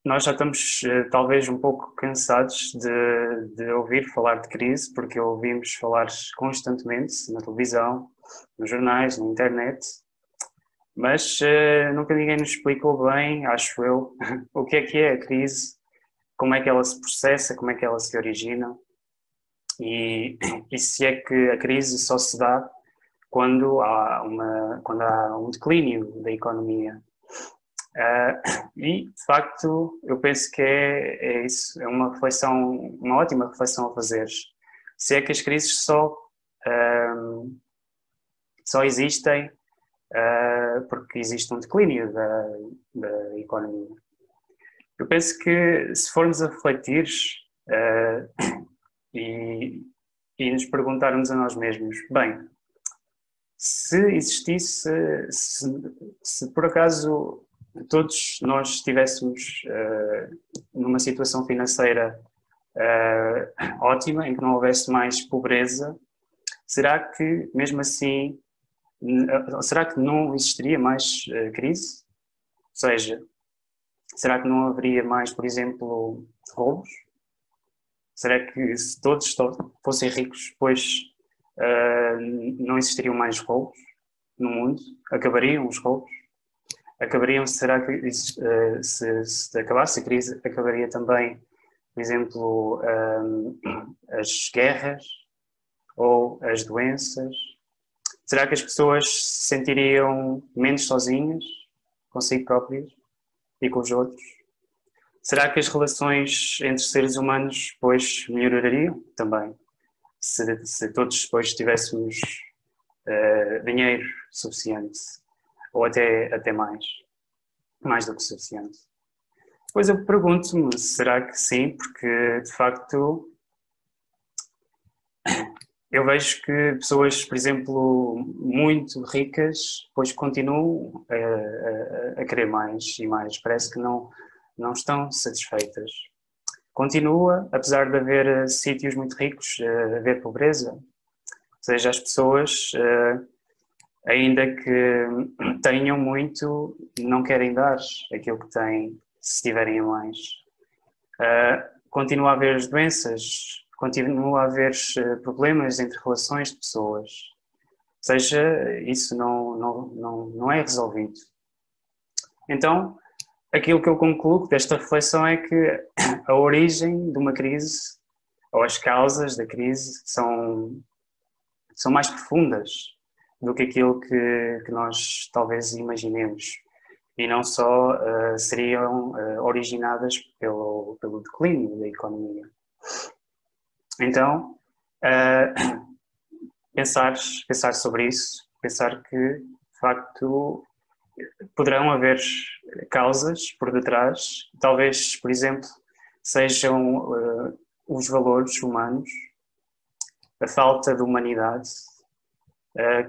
Nós já estamos talvez um pouco cansados de ouvir falar de crise, porque ouvimos falar constantemente na televisão, nos jornais, na internet, mas nunca ninguém nos explicou bem, acho eu, o que é a crise, como é que ela se processa, como é que ela se origina e se é que a crise só se dá quando há um declínio da economia. E, de facto, eu penso que é isso, é uma reflexão, uma ótima reflexão a fazer. Se é que as crises só existem porque existe um declínio da economia. Eu penso que se formos a refletir e, e nos perguntarmos a nós mesmos, bem, se existisse, se por acaso todos nós estivéssemos numa situação financeira ótima, em que não houvesse mais pobreza, será que mesmo assim, será que não existiria mais crise? Ou seja, será que não haveria mais, por exemplo, roubos? Será que se todos fossem ricos, pois não existiriam mais roubos no mundo? Acabariam os roubos? Acabariam, será que se acabasse a crise, acabaria também, por exemplo, as guerras ou as doenças? Será que as pessoas se sentiriam menos sozinhas consigo próprias e com os outros? Será que as relações entre seres humanos depois melhorariam também? Se todos depois tivéssemos dinheiro suficiente ou até mais do que suficiente. Pois eu pergunto-me, será que sim? Porque de facto eu vejo que pessoas, por exemplo, muito ricas, pois continuam a querer mais e mais. Parece que não estão satisfeitas. Continua, apesar de haver sítios muito ricos, haver pobreza. Ou seja, as pessoas, ainda que tenham muito, não querem dar aquilo que têm, se tiverem a mais. Continua a haver as doenças, continua a haver problemas entre relações de pessoas. Ou seja, isso não é resolvido. Então, aquilo que eu concluo desta reflexão é que a origem de uma crise, ou as causas da crise, são mais profundas do que aquilo que nós talvez imaginemos. E não só seriam originadas pelo declínio da economia. Então, pensar sobre isso, pensar que, de facto, poderão haver causas por detrás, talvez, por exemplo, sejam os valores humanos, a falta de humanidade,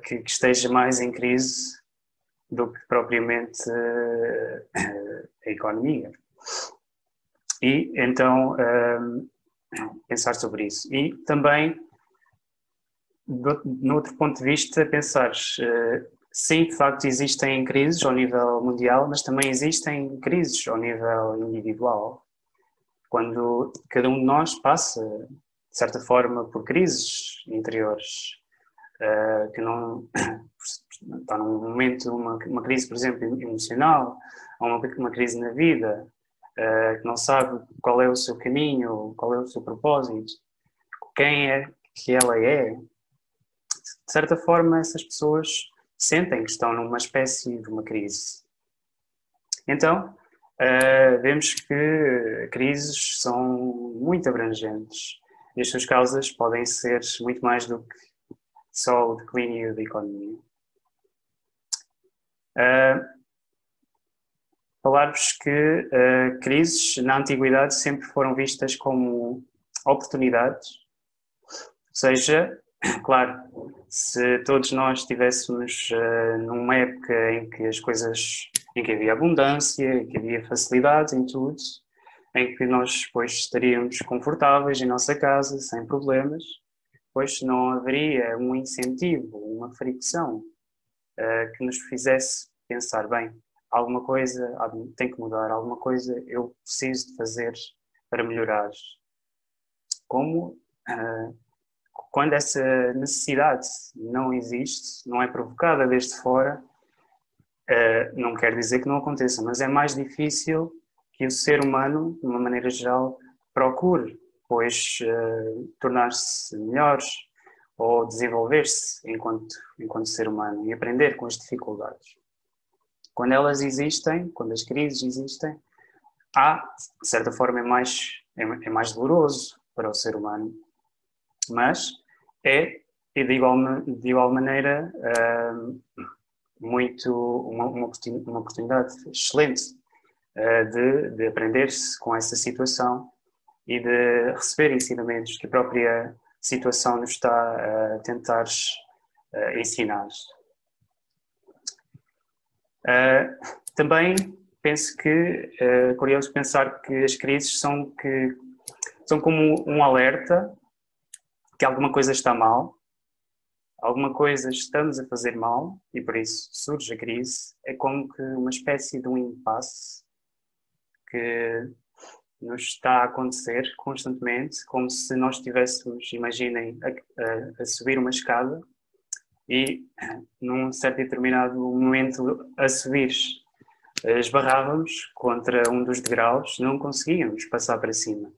que esteja mais em crise do que propriamente a economia. E então pensar sobre isso. E também, no outro ponto de vista, pensar, sim, de facto existem crises ao nível mundial, mas também existem crises ao nível individual. Quando cada um de nós passa, de certa forma, por crises interiores, que não está num momento, uma crise, por exemplo, emocional, ou uma crise na vida, que não sabe qual é o seu caminho, qual é o seu propósito, quem é que ela é. De certa forma, essas pessoas sentem que estão numa espécie de uma crise. Então, vemos que crises são muito abrangentes e as suas causas podem ser muito mais do que só o declínio da economia. Falar-vos que crises na antiguidade sempre foram vistas como oportunidades, ou seja, claro, se todos nós estivéssemos numa época em que as coisas, em que havia abundância, em que havia facilidade em tudo, em que nós depois estaríamos confortáveis em nossa casa, sem problemas, pois não haveria um incentivo, uma fricção que nos fizesse pensar, bem, alguma coisa tem que mudar, alguma coisa eu preciso de fazer para melhorar. Como quando essa necessidade não existe, não é provocada desde fora, não quer dizer que não aconteça, mas é mais difícil que o ser humano, de uma maneira geral, procure, pois tornar-se melhor ou desenvolver-se enquanto ser humano e aprender com as dificuldades. Quando elas existem, quando as crises existem, de certa forma, é mais doloroso para o ser humano, mas é de igual maneira uma oportunidade excelente de aprender-se com essa situação e de receber ensinamentos que a própria situação nos está a tentar ensinar. Também penso que é curioso pensar que as crises são como um alerta que alguma coisa está mal, alguma coisa estamos a fazer mal e por isso surge a crise. É como que uma espécie de um impasse que nos está a acontecer constantemente, como se nós estivéssemos, imaginem, a subir uma escada e num certo e determinado momento a subir esbarrávamos contra um dos degraus, não conseguíamos passar para cima.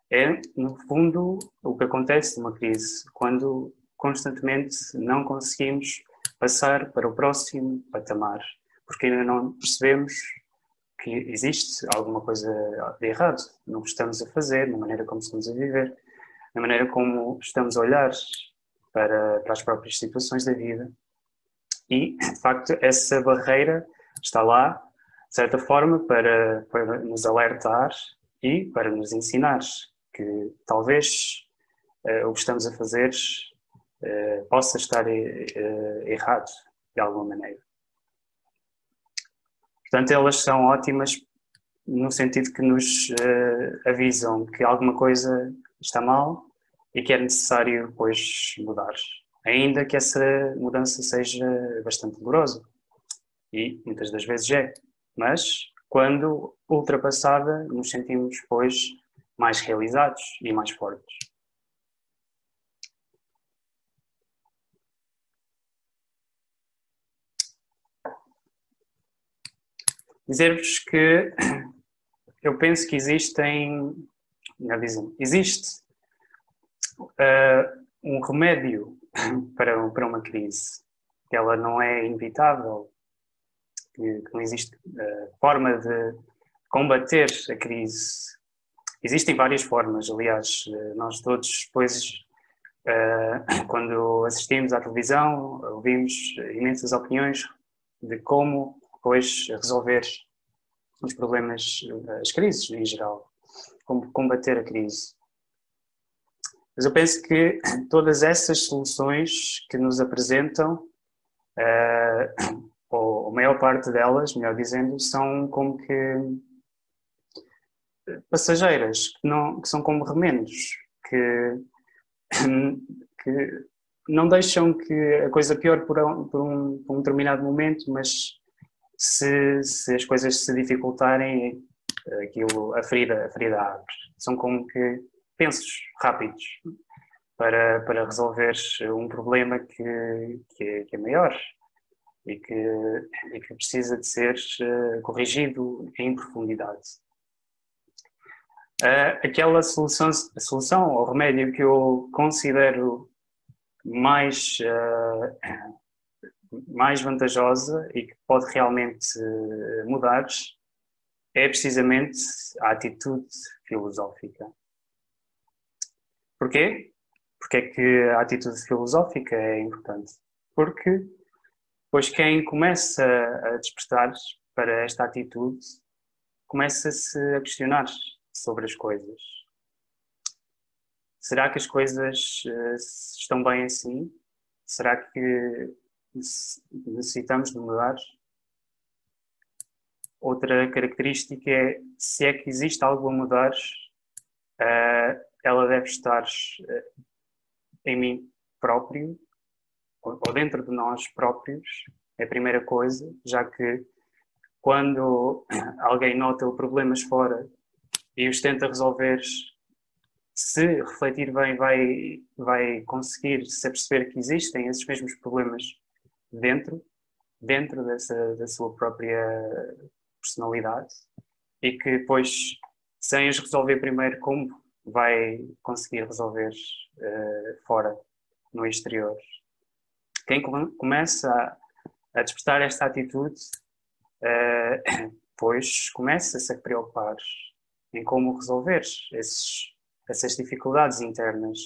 É, no fundo, o que acontece numa crise, quando constantemente não conseguimos passar para o próximo patamar, porque ainda não percebemos que existe alguma coisa de errado no que estamos a fazer, na maneira como estamos a viver, na maneira como estamos a olhar para as próprias situações da vida. E, de facto, essa barreira está lá, de certa forma, para nos alertar e para nos ensinar que talvez o que estamos a fazer possa estar errado, de alguma maneira. Portanto, elas são ótimas no sentido que nos avisam que alguma coisa está mal e que é necessário, pois, mudar. Ainda que essa mudança seja bastante dolorosa. E muitas das vezes é. Mas, quando ultrapassada, nos sentimos, pois, mais realizados e mais fortes. Dizer-vos que eu penso que existe um remédio para uma crise, que ela não é inevitável, que não existe forma de combater a crise. Existem várias formas, aliás, nós todos depois, quando assistimos à televisão, ouvimos imensas opiniões de como depois resolver os problemas, as crises em geral, como combater a crise. Mas eu penso que todas essas soluções que nos apresentam, ou a maior parte delas, melhor dizendo, são como que passageiras, que são como remendos, que não deixam que a coisa piore por um determinado momento, mas se as coisas se dificultarem, a ferida abre. São como que pensos rápidos para resolver um problema que é maior e que precisa de ser corrigido em profundidade. Aquela solução ou remédio que eu considero mais vantajosa e que pode realmente mudar é precisamente a atitude filosófica. Porquê? Porque é que a atitude filosófica é importante? Porque, pois, quem começa a despertar para esta atitude começa-se a questionar sobre as coisas. Será que as coisas estão bem assim? Será que necessitamos de mudar? Outra característica é, se é que existe algo a mudar, ela deve estar em mim próprio, ou dentro de nós próprios, é a primeira coisa, já que quando alguém nota problemas fora e os tenta resolver, se refletir bem, vai conseguir se aperceber que existem esses mesmos problemas dentro da sua própria personalidade, e que depois, sem os resolver primeiro, como vai conseguir resolver fora, no exterior. Quem começa a despertar esta atitude, pois começa-se a preocupar em como resolver essas dificuldades internas,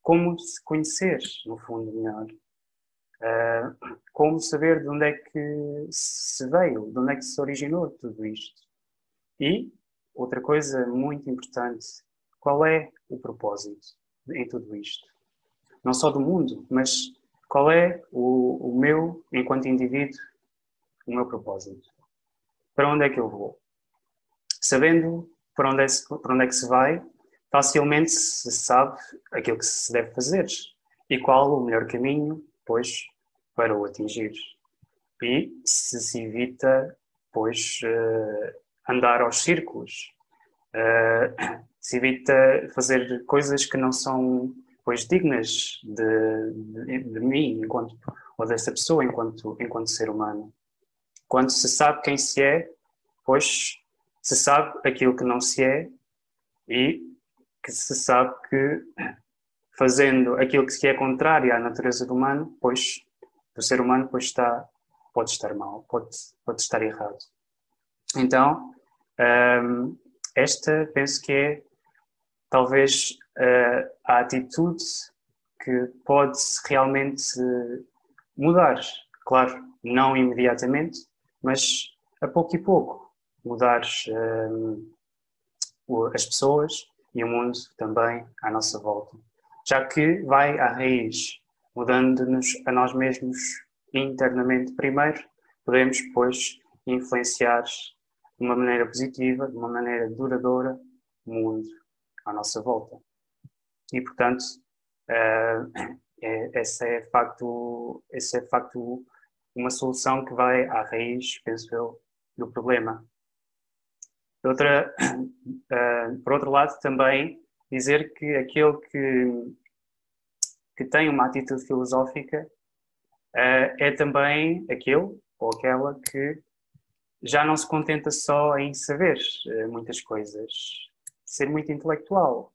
como se conhecer, no fundo, melhor. Como saber de onde é que se veio, de onde é que se originou tudo isto. E, outra coisa muito importante, qual é o propósito em tudo isto? Não só do mundo, mas qual é o meu, enquanto indivíduo, o meu propósito? Para onde é que eu vou? Sabendo para onde é que se vai, facilmente se sabe aquilo que se deve fazer e qual o melhor caminho, pois, para o atingir. E se evita, pois, andar aos círculos, se evita fazer coisas que não são, pois, dignas de mim, ou dessa pessoa enquanto ser humano. Quando se sabe quem se é, pois se sabe aquilo que não se é, e que se sabe que fazendo aquilo que se é contrário à natureza do humano, pois do ser humano, pois pode estar mal, pode estar errado. Então, esta penso que é talvez a atitude que pode realmente mudar. Claro, não imediatamente, mas a pouco e pouco mudar as pessoas e o mundo também à nossa volta. Já que vai à raiz, mudando-nos a nós mesmos internamente primeiro, podemos depois influenciar de uma maneira positiva, de uma maneira duradoura, o mundo à nossa volta. E, portanto, essa é de facto uma solução que vai à raiz, penso eu, do problema. Por outro lado, também dizer que aquele que tem uma atitude filosófica é também aquele ou aquela que já não se contenta só em saber muitas coisas, ser muito intelectual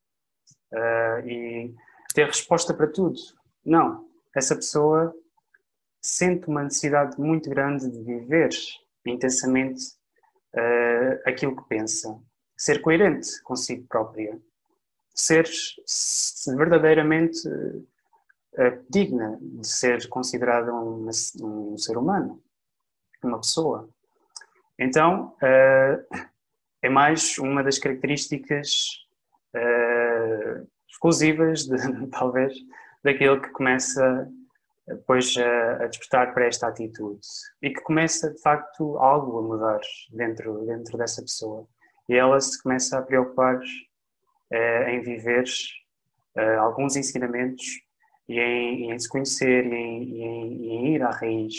e ter resposta para tudo. Não, essa pessoa sente uma necessidade muito grande de viver intensamente aquilo que pensa, ser coerente consigo própria, ser verdadeiramente digna de ser considerada um ser humano, uma pessoa. Então, é mais uma das características exclusivas, talvez, daquele que começa depois a despertar para esta atitude e que começa, de facto, algo a mudar dentro dessa pessoa. E ela se começa a preocupar em viver alguns ensinamentos e em se conhecer e em ir à raiz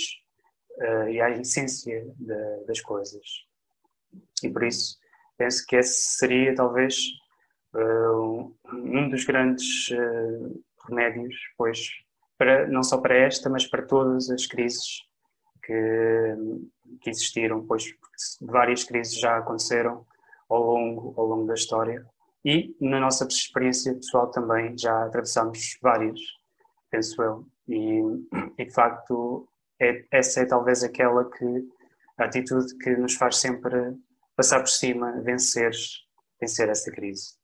e à essência das coisas. E por isso, penso que esse seria talvez um dos grandes remédios, pois, não só para esta, mas para todas as crises que existiram, pois várias crises já aconteceram ao longo da história e na nossa experiência pessoal também já atravessamos várias, penso eu, e de facto essa é talvez a atitude que nos faz sempre passar por cima, vencer essa crise.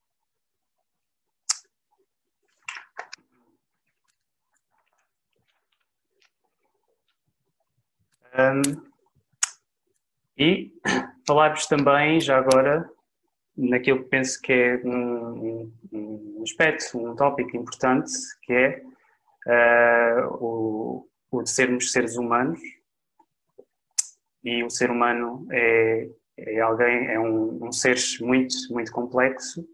E falar-vos também, já agora, naquilo que penso que é um aspecto, um tópico importante, que é o de sermos seres humanos. E o ser humano é um ser muito, muito complexo.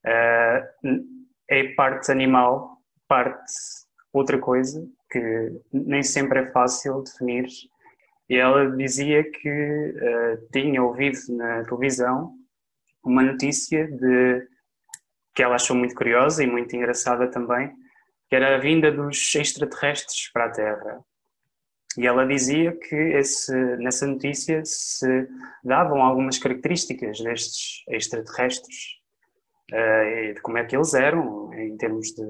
É parte animal, parte outra coisa, que nem sempre é fácil definir E ela dizia que tinha ouvido na televisão uma notícia que ela achou muito curiosa e muito engraçada também, que era a vinda dos extraterrestres para a Terra. E ela dizia que nessa notícia se davam algumas características destes extraterrestres, de como é que eles eram em termos de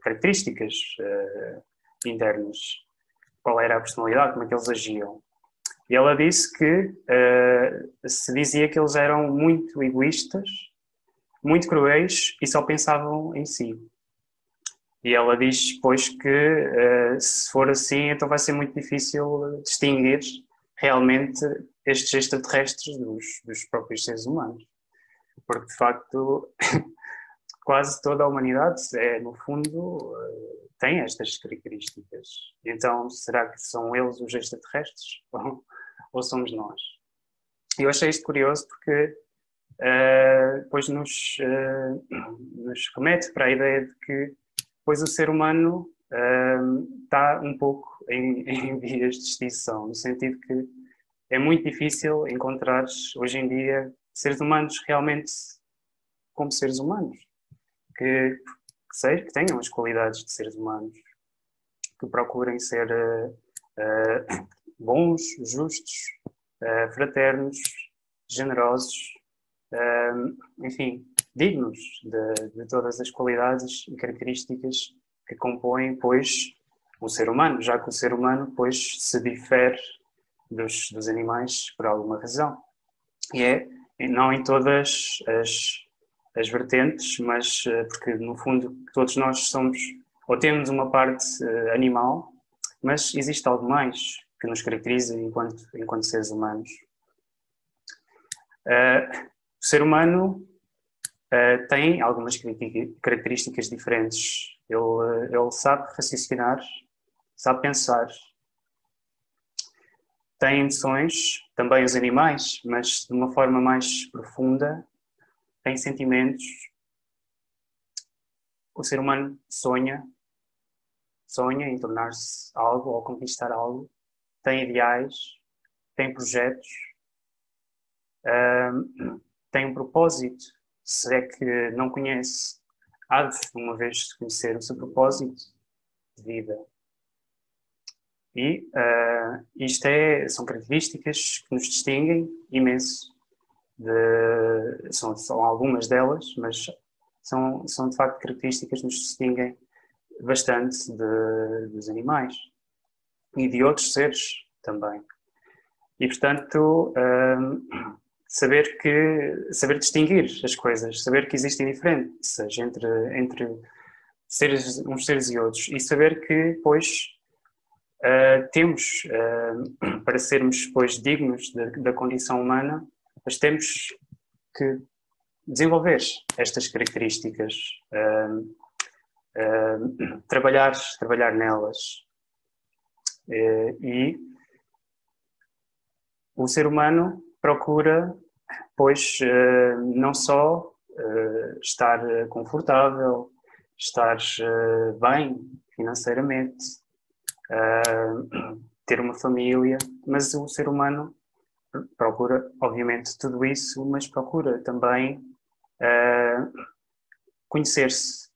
características internas, qual era a personalidade, como é que eles agiam. E ela disse que se dizia que eles eram muito egoístas, muito cruéis e só pensavam em si. E ela diz, pois, que se for assim, então vai ser muito difícil distinguir realmente estes extraterrestres dos próprios seres humanos. Porque, de facto, quase toda a humanidade, no fundo, tem estas características. Então, será que são eles os extraterrestres ou somos nós? E eu achei isto curioso porque depois nos remete para a ideia de que pois o ser humano está um pouco em vias de extinção, no sentido que é muito difícil encontrar hoje em dia seres humanos realmente como seres humanos, que tenham as qualidades de seres humanos, que procurem ser bons, justos, fraternos, generosos, enfim, dignos de todas as qualidades e características que compõem, pois, o ser humano, já que o ser humano, pois, se difere dos animais por alguma razão. E não em todas as vertentes, mas porque, no fundo, todos nós somos, ou temos uma parte animal, mas existe algo mais que nos caracteriza enquanto seres humanos. O ser humano tem algumas características diferentes. Ele sabe raciocinar, sabe pensar, tem emoções, também os animais, mas de uma forma mais profunda, tem sentimentos. O ser humano sonha em tornar-se algo ou conquistar algo, tem ideais, tem projetos, tem um propósito. Se é que não conhece, há de uma vez conhecer o seu propósito de vida. E isto são características que nos distinguem imenso. São algumas delas, mas são de facto características que nos distinguem bastante dos animais e de outros seres também. E, portanto, saber distinguir as coisas, saber que existem diferenças entre uns seres e outros, e saber que, pois, temos, para sermos, pois, dignos da condição humana, mas temos que desenvolver estas características, trabalhar nelas. E o ser humano procura, pois, não só estar confortável, estar bem financeiramente, ter uma família, mas o ser humano procura, obviamente, tudo isso, mas procura também conhecer-se.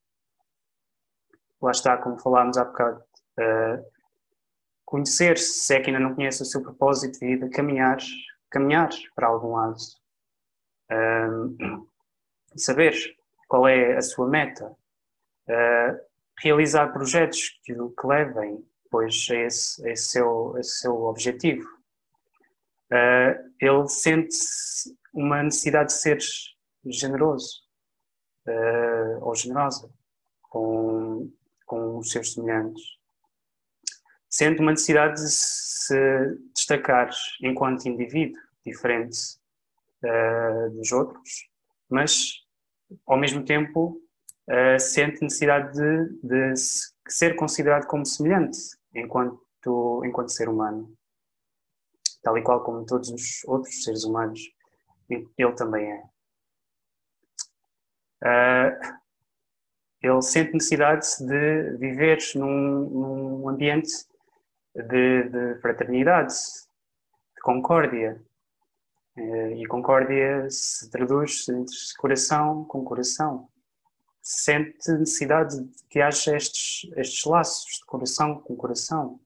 Lá está, como falámos há bocado, conhecer-se, se é que ainda não conhece o seu propósito de vida, caminhar para algum lado. Saber qual é a sua meta. Realizar projetos que levem, pois, a esse seu objetivo. Ele sente uma necessidade de ser generoso ou generosa com os seus semelhantes. Sente uma necessidade de se destacar enquanto indivíduo, diferente dos outros, mas, ao mesmo tempo, sente necessidade de ser considerado como semelhante enquanto ser humano. Tal e qual como todos os outros seres humanos, ele também é. Ele sente necessidade de viver num ambiente de fraternidade, de concórdia. E concórdia se traduz entre coração com coração. Sente necessidade de que haja estes laços de coração com coração,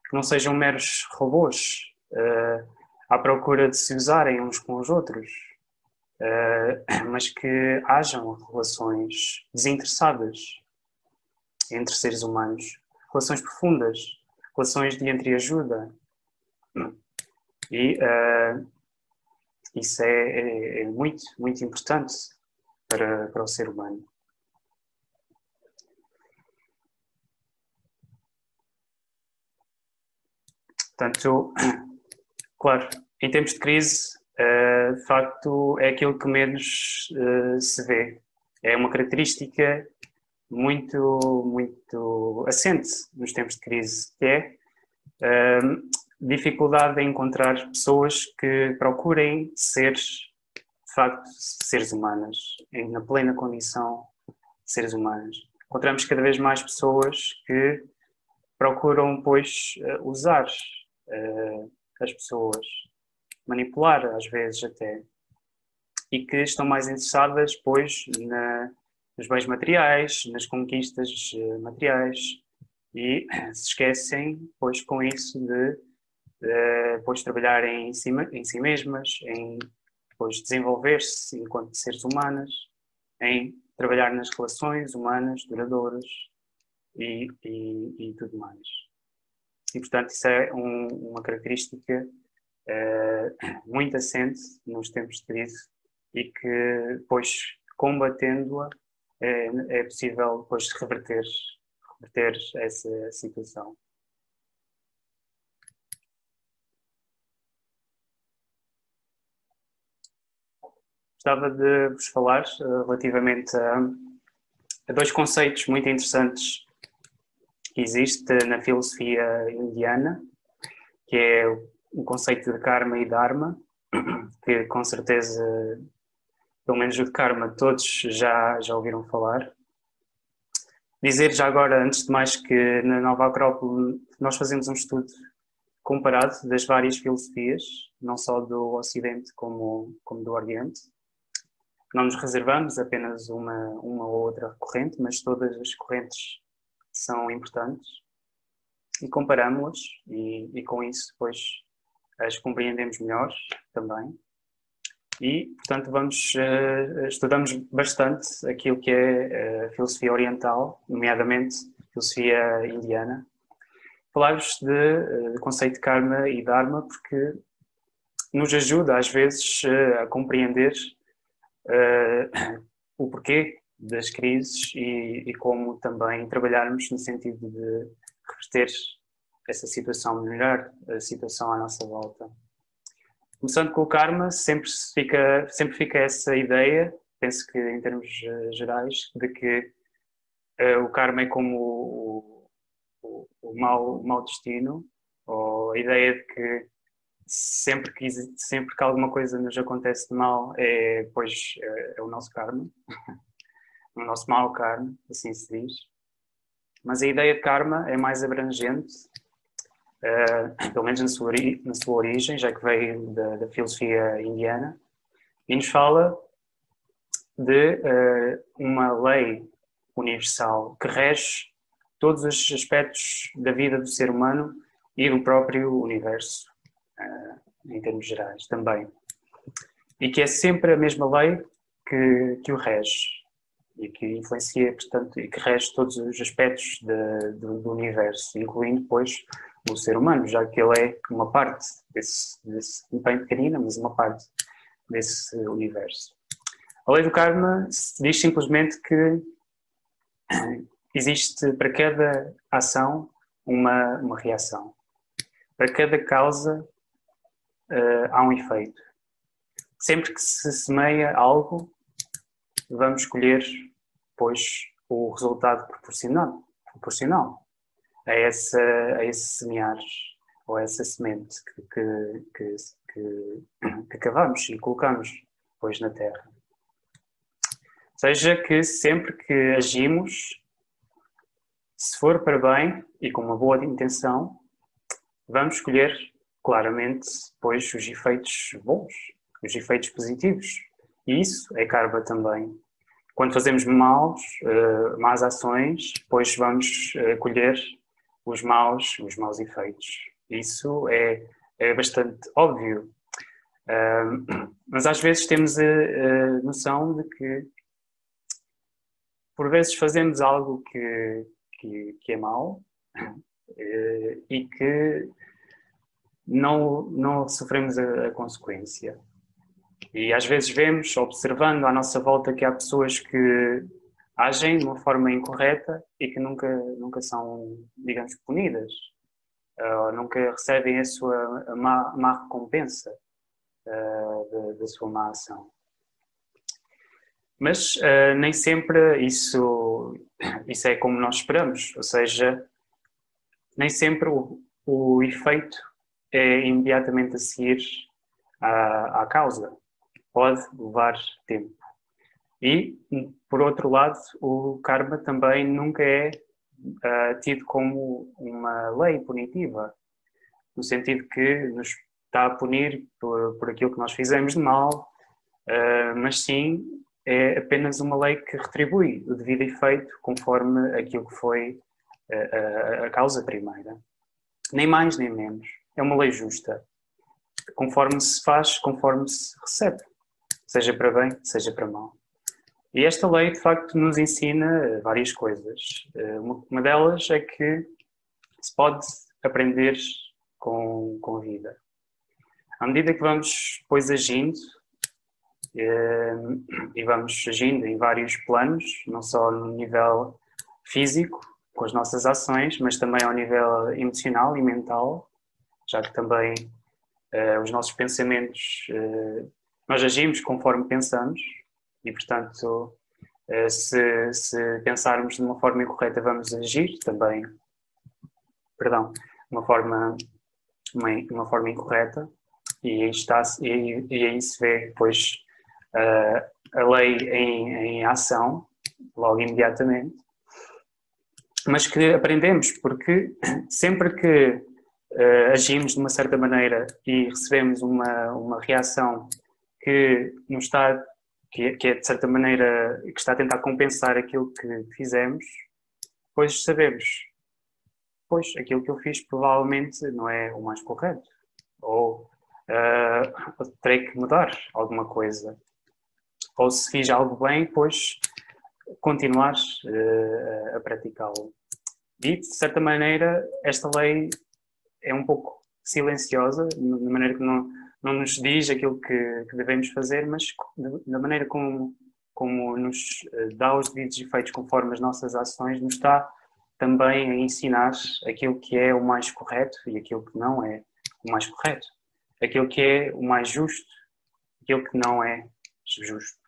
que não sejam meros robôs à procura de se usarem uns com os outros, mas que hajam relações desinteressadas entre seres humanos, relações profundas, relações de entreajuda. E isso é muito, muito importante para o ser humano. Portanto, claro, em tempos de crise, de facto, é aquilo que menos se vê. É uma característica muito, muito assente nos tempos de crise, que é dificuldade em encontrar pessoas que procurem ser, de facto, seres humanas, na plena condição de seres humanos. Encontramos cada vez mais pessoas que procuram, pois, usar as pessoas, manipular às vezes até, e que estão mais interessadas, pois, nos bens materiais, nas conquistas materiais, e se esquecem, pois, com isso de pois, trabalhar em si mesmas, em pois, desenvolver-se enquanto seres humanos, em trabalhar nas relações humanas duradouras e tudo mais. E, portanto, isso é uma característica muito assente nos tempos de crise e que, pois, combatendo-a, é possível, pois, reverter essa situação. Gostava de vos falar relativamente a dois conceitos muito interessantes que existe na filosofia indiana, que é o conceito de karma e dharma, que com certeza, pelo menos o de karma, todos já ouviram falar. Dizer já agora, antes de mais, que na Nova Acrópole nós fazemos um estudo comparado das várias filosofias, não só do Ocidente como do Oriente. Não nos reservamos apenas uma ou outra corrente, mas todas as correntes são importantes e comparamos-las e com isso depois as compreendemos melhor também. E, portanto, estudamos bastante aquilo que é a filosofia oriental, nomeadamente a filosofia indiana. Falar-vos do conceito de karma e dharma porque nos ajuda, às vezes, a compreender o porquê das crises e como também trabalharmos no sentido de reverter essa situação, melhorar a situação à nossa volta. Começando com o karma, sempre fica essa ideia, penso que em termos gerais, de que o karma é como o mau destino, ou a ideia de que sempre que alguma coisa nos acontece de mal é o nosso karma, o nosso mau karma, assim se diz. Mas a ideia de karma é mais abrangente, pelo menos na sua origem, já que veio da filosofia indiana, e nos fala de uma lei universal que rege todos os aspectos da vida do ser humano e do próprio universo, em termos gerais também. E que é sempre a mesma lei que o rege e que influencia, portanto, e que rege todos os aspectos do universo, incluindo, depois, o ser humano, já que ele é uma parte desse bem pequenina, mas uma parte desse universo. A lei do karma diz simplesmente que existe para cada ação uma reação. Para cada causa há um efeito. Sempre que se semeia algo, vamos colher, pois, o resultado proporcional a esse semear ou a essa semente que cavamos e colocamos, pois, na terra. Ou seja, que sempre que agimos, se for para bem e com uma boa intenção, vamos escolher claramente depois os efeitos bons, os efeitos positivos. E isso é karma também. Quando fazemos más ações, depois vamos colher os maus efeitos. Isso é bastante óbvio. Mas às vezes temos a noção de que, por vezes, fazemos algo que é mau e que não sofremos a consequência. E às vezes vemos, observando à nossa volta, que há pessoas que agem de uma forma incorreta e que nunca são, digamos, punidas. Nunca recebem a má recompensa da sua má ação. Mas nem sempre isso é como nós esperamos. Ou seja, nem sempre o efeito é imediatamente a seguir à causa. Pode levar tempo. E, por outro lado, o karma também nunca é tido como uma lei punitiva, no sentido que nos está a punir por aquilo que nós fizemos de mal, mas sim é apenas uma lei que retribui o devido efeito conforme aquilo que foi a causa primeira. Nem mais nem menos. É uma lei justa. Conforme se faz, conforme se recebe. Seja para bem, seja para mal. E esta lei, de facto, nos ensina várias coisas. Uma delas é que se pode aprender com a vida. À medida que vamos, depois, agindo, e vamos agindo em vários planos, não só no nível físico, com as nossas ações, mas também ao nível emocional e mental, já que também os nossos pensamentos, nós agimos conforme pensamos e, portanto, se pensarmos de uma forma incorreta, vamos agir também, de uma forma incorreta, e aí se vê depois a lei em ação, logo imediatamente, mas que aprendemos, porque sempre que agimos de uma certa maneira e recebemos uma reação que nos está, que é de certa maneira, que está a tentar compensar aquilo que fizemos, depois sabemos, pois aquilo que eu fiz provavelmente não é o mais correto, ou terei que mudar alguma coisa, ou se fiz algo bem, pois continuar a praticá-lo. E, de certa maneira, esta lei é um pouco silenciosa, de maneira que não nos diz aquilo que devemos fazer, mas da maneira como nos dá os devidos efeitos conforme as nossas ações, nos está também a ensinar aquilo que é o mais correto e aquilo que não é o mais correto. Aquilo que é o mais justo, aquilo que não é justo.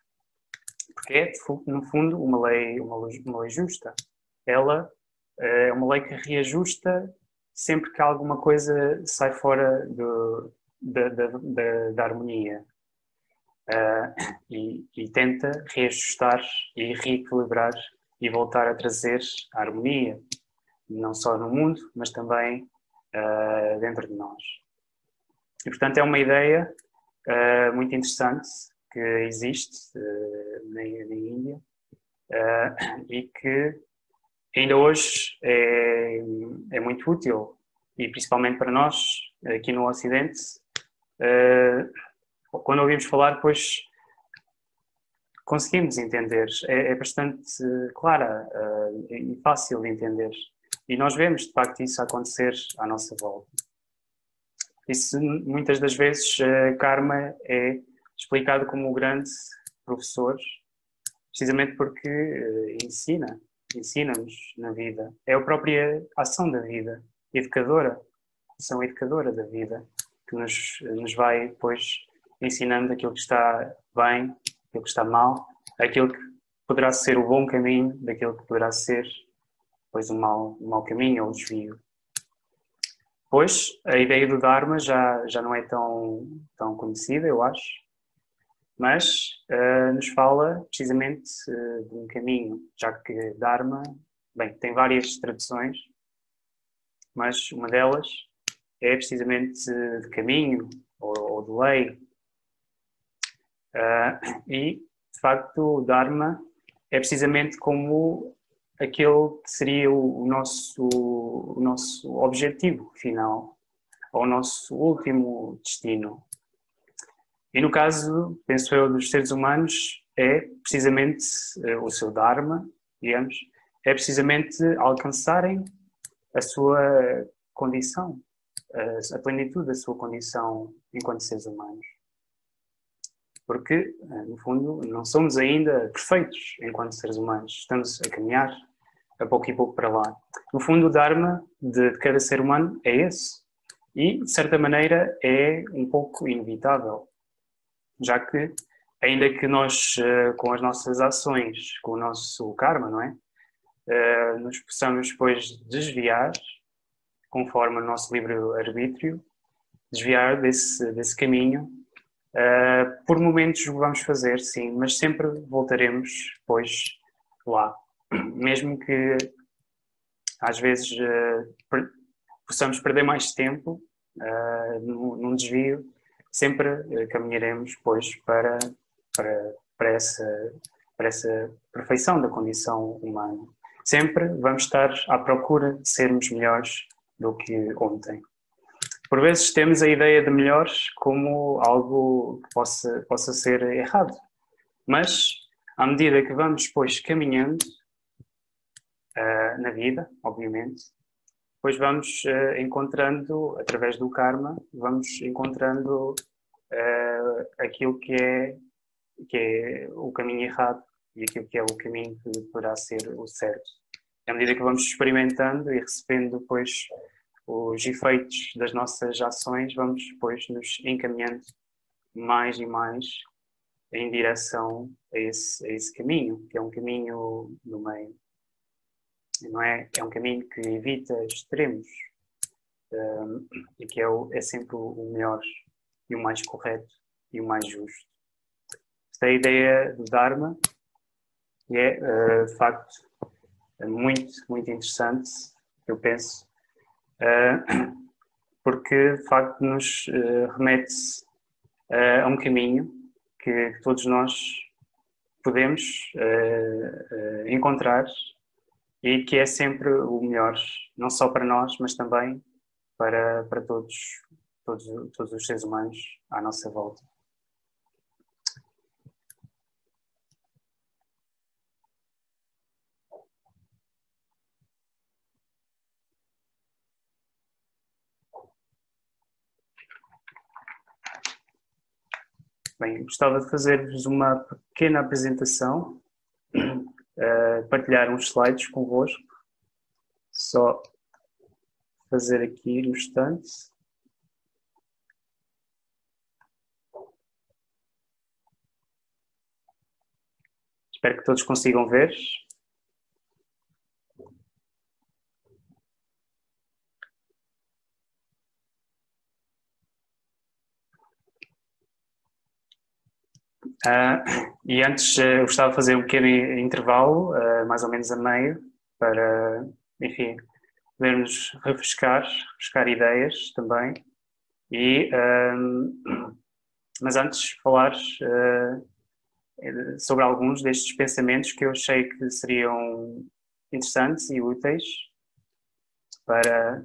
Porque é, no fundo, uma lei justa. Ela é uma lei que reajusta sempre que alguma coisa sai fora da harmonia. E tenta reajustar e reequilibrar e voltar a trazer a harmonia, não só no mundo, mas também dentro de nós. E, portanto, é uma ideia muito interessante que existe na Índia e que ainda hoje é muito útil, e principalmente para nós, aqui no Ocidente, quando ouvimos falar, pois conseguimos entender, é bastante clara e fácil de entender. E nós vemos, de facto, isso acontecer à nossa volta. Isso, muitas das vezes, karma é explicado como o grande professor, precisamente porque ensina-nos na vida. É a própria ação da vida, ação educadora da vida, que nos vai, depois, ensinando aquilo que está bem, aquilo que está mal, aquilo que poderá ser o bom caminho, daquilo que poderá ser, pois, o mau caminho ou o desvio. Pois, a ideia do Dharma já não é tão conhecida, eu acho, mas nos fala precisamente de um caminho, já que Dharma, bem, tem várias traduções, mas uma delas é precisamente de caminho ou de lei. E, de facto, o Dharma é precisamente como aquele que seria o nosso objetivo final, ou o nosso último destino. E no caso, penso eu, dos seres humanos, é precisamente o seu Dharma, digamos, é precisamente alcançarem a sua condição, a plenitude da sua condição enquanto seres humanos. Porque, no fundo, não somos ainda perfeitos enquanto seres humanos. Estamos a caminhar a pouco e pouco para lá. No fundo, o Dharma de cada ser humano é esse. E, de certa maneira, é um pouco inevitável. Já que, ainda que nós, com as nossas ações, com o nosso karma, não é? Nos possamos depois desviar, conforme o nosso livre-arbítrio, desviar desse caminho. Por momentos o vamos fazer, sim, mas sempre voltaremos depois lá. Mesmo que às vezes possamos perder mais tempo num desvio, sempre caminharemos depois para essa perfeição da condição humana. Sempre vamos estar à procura de sermos melhores do que ontem. Por vezes temos a ideia de melhores como algo que possa ser errado. Mas, à medida que vamos depois caminhando na vida, obviamente, depois vamos encontrando, através do karma, vamos encontrando aquilo que é o caminho errado e aquilo que é o caminho que poderá ser o certo. À medida que vamos experimentando e recebendo depois os efeitos das nossas ações, vamos depois nos encaminhando mais e mais em direção a esse caminho, que é um caminho do meio. Não é? É um caminho que evita extremos e que é sempre o melhor e o mais correto e o mais justo. Esta é a ideia do Dharma e é, de facto, muito, muito interessante, eu penso, porque de facto nos remete a um caminho que todos nós podemos encontrar e que é sempre o melhor, não só para nós, mas também para todos os seres humanos à nossa volta. Bem, gostava de fazer-vos uma pequena apresentação, partilhar uns slides convosco, só fazer aqui no instante. Espero que todos consigam ver. E antes gostava de fazer um pequeno intervalo, mais ou menos a meio, para, enfim, podermos refrescar ideias também. Mas antes falar sobre alguns destes pensamentos que eu achei que seriam interessantes e úteis para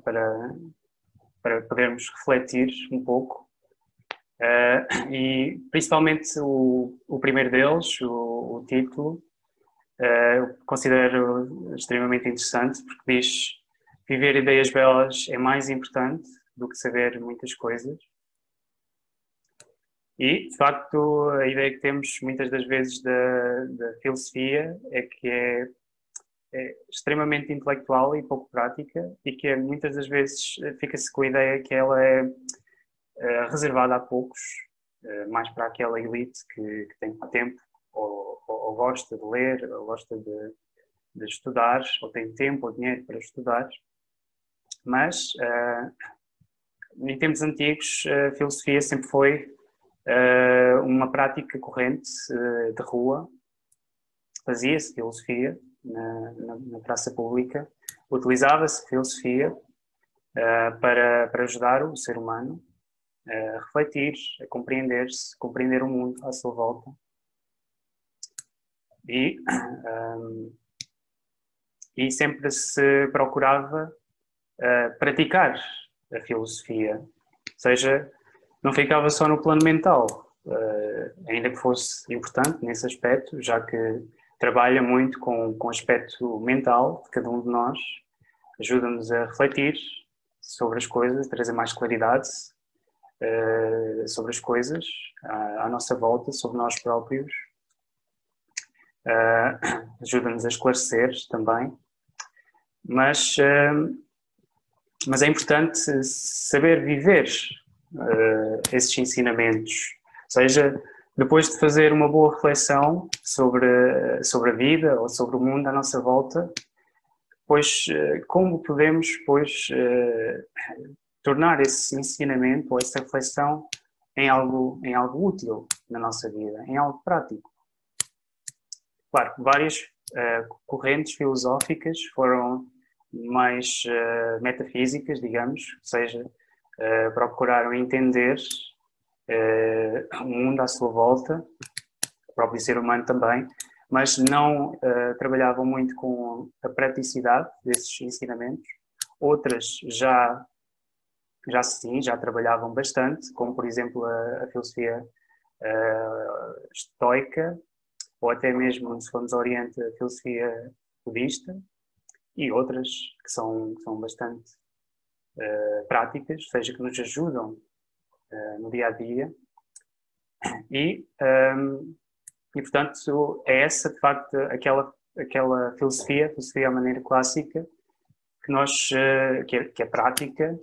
podermos refletir um pouco. E principalmente o primeiro deles, o título, eu considero extremamente interessante porque diz: viver ideias belas é mais importante do que saber muitas coisas. E, de facto, a ideia que temos muitas das vezes da filosofia é que é extremamente intelectual e pouco prática e que muitas das vezes fica-se com a ideia que ela é reservada a poucos, mais para aquela elite que tem tempo ou gosta de ler, ou gosta de estudar, ou tem tempo ou dinheiro para estudar. Mas, em tempos antigos, a filosofia sempre foi uma prática corrente de rua. Fazia-se filosofia na praça pública, utilizava-se filosofia para ajudar o ser humano a refletir, a compreender-se, compreender o mundo à sua volta. E sempre se procurava praticar a filosofia, ou seja, não ficava só no plano mental, ainda que fosse importante nesse aspecto, já que trabalha muito com o aspecto mental de cada um de nós, ajuda-nos a refletir sobre as coisas, trazer mais claridade sobre as coisas à nossa volta, sobre nós próprios, ajuda-nos a esclarecer também, mas é importante saber viver esses ensinamentos, ou seja, depois de fazer uma boa reflexão sobre a vida ou sobre o mundo à nossa volta, pois como podemos tornar esse ensinamento ou essa reflexão em algo útil na nossa vida, em algo prático. Claro, várias correntes filosóficas foram mais metafísicas, digamos, ou seja, procuraram entender o mundo à sua volta, o próprio ser humano também, mas não trabalhavam muito com a praticidade desses ensinamentos. Outras já trabalhavam bastante, como por exemplo a filosofia estoica, ou até mesmo, se formos ao Oriente, a filosofia budista, e outras que são bastante práticas, ou seja, que nos ajudam no dia a dia. E portanto, é essa, de facto, aquela filosofia à maneira clássica, que é prática,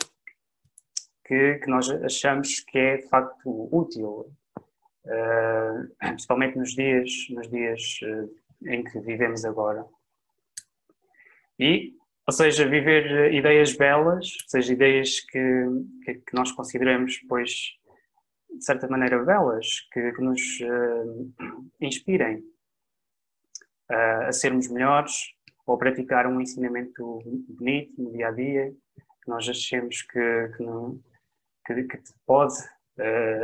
que nós achamos que é, de facto, útil, principalmente nos dias em que vivemos agora. Ou seja, viver ideias belas, ou seja, ideias que nós consideramos, pois, de certa maneira belas, que nos inspirem a sermos melhores, ou praticar um ensinamento bonito no dia a dia, que nós achemos que pode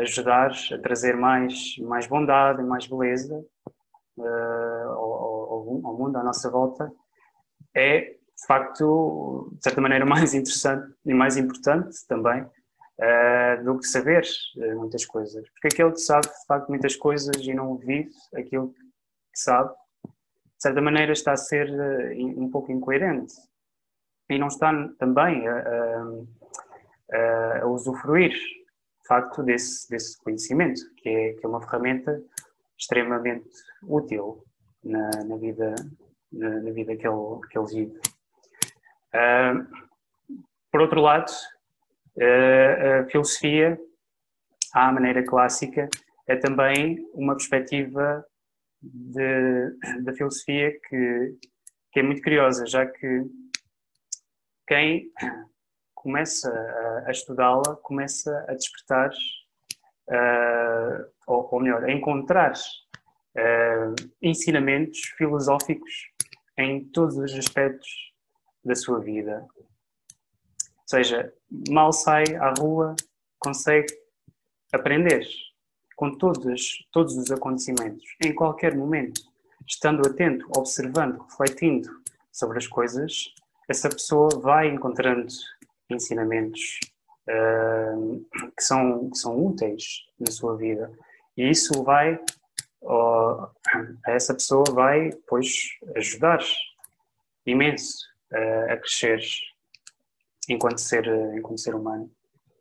ajudar a trazer mais bondade e mais beleza ao mundo à nossa volta, é, de facto, de certa maneira, mais interessante e mais importante também do que saber muitas coisas. Porque aquele que sabe, de facto, muitas coisas e não vive aquilo que sabe, de certa maneira está a ser um pouco incoerente. E não está também a usufruir, de facto, desse conhecimento, que é uma ferramenta extremamente útil na vida que ele vive. Por outro lado, a filosofia, à maneira clássica, é também uma perspectiva da filosofia que é muito curiosa, já que quem começa a estudá-la começa a despertar, ou melhor, a encontrar ensinamentos filosóficos em todos os aspectos da sua vida. Ou seja, mal sai à rua, consegue aprender com todos os acontecimentos, em qualquer momento, estando atento, observando, refletindo sobre as coisas, essa pessoa vai encontrando ensinamentos que são úteis na sua vida. E isso a essa pessoa vai, pois, ajudar imenso a crescer enquanto ser humano.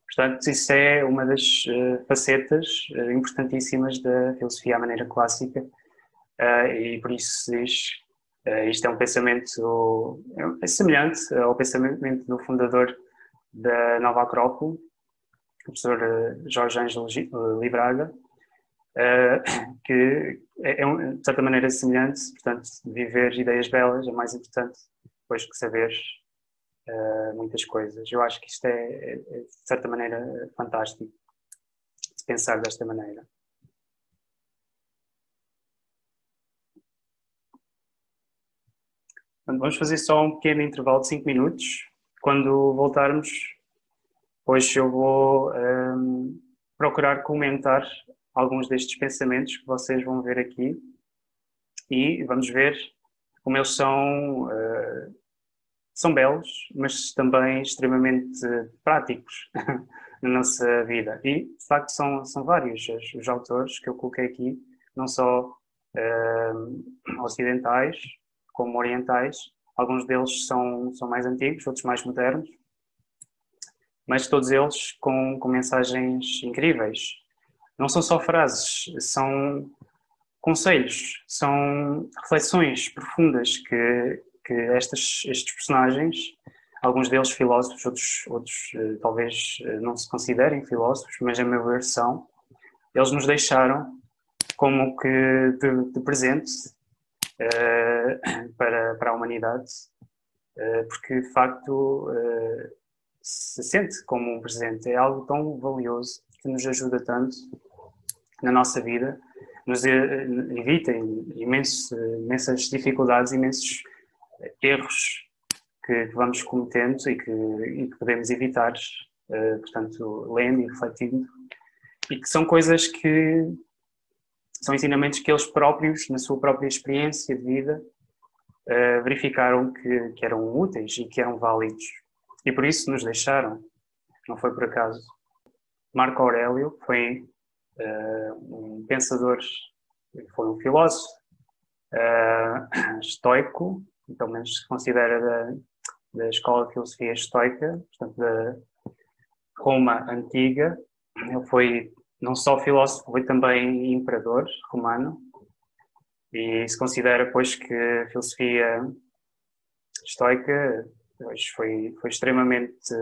Portanto, isso é uma das facetas importantíssimas da filosofia à maneira clássica, e por isso se diz, isto é um pensamento semelhante ao pensamento do fundador da Nova Acrópole, o professor Jorge Ângelo Libraga, que é de certa maneira semelhante. Portanto, viver ideias belas é mais importante depois que saber muitas coisas. Eu acho que isto é de certa maneira fantástico de pensar desta maneira. Vamos fazer só um pequeno intervalo de 5 minutos. Quando voltarmos, hoje eu vou procurar comentar alguns destes pensamentos que vocês vão ver aqui e vamos ver como eles são belos, mas também extremamente práticos na nossa vida. E, de facto, são vários os autores que eu coloquei aqui, não só ocidentais como orientais. Alguns deles são mais antigos, outros mais modernos, mas todos eles com mensagens incríveis. Não são só frases, são conselhos, são reflexões profundas que estes personagens, alguns deles filósofos, outros talvez não se considerem filósofos, mas a meu ver são, eles nos deixaram como que de presente para a humanidade, porque de facto se sente como um presente, é algo tão valioso que nos ajuda tanto na nossa vida, nos evita imensas dificuldades, imensos erros que vamos cometendo e que podemos evitar, portanto, lendo e refletindo, e que são coisas que são ensinamentos que eles próprios, na sua própria experiência de vida, verificaram que eram úteis e que eram válidos. E por isso nos deixaram, não foi por acaso. Marco Aurélio foi um pensador, foi um filósofo estoico, pelo menos se considera da escola de filosofia estoica, portanto da Roma antiga. Ele foi não só filósofo, foi também imperador romano, e se considera, pois, que a filosofia estoica foi extremamente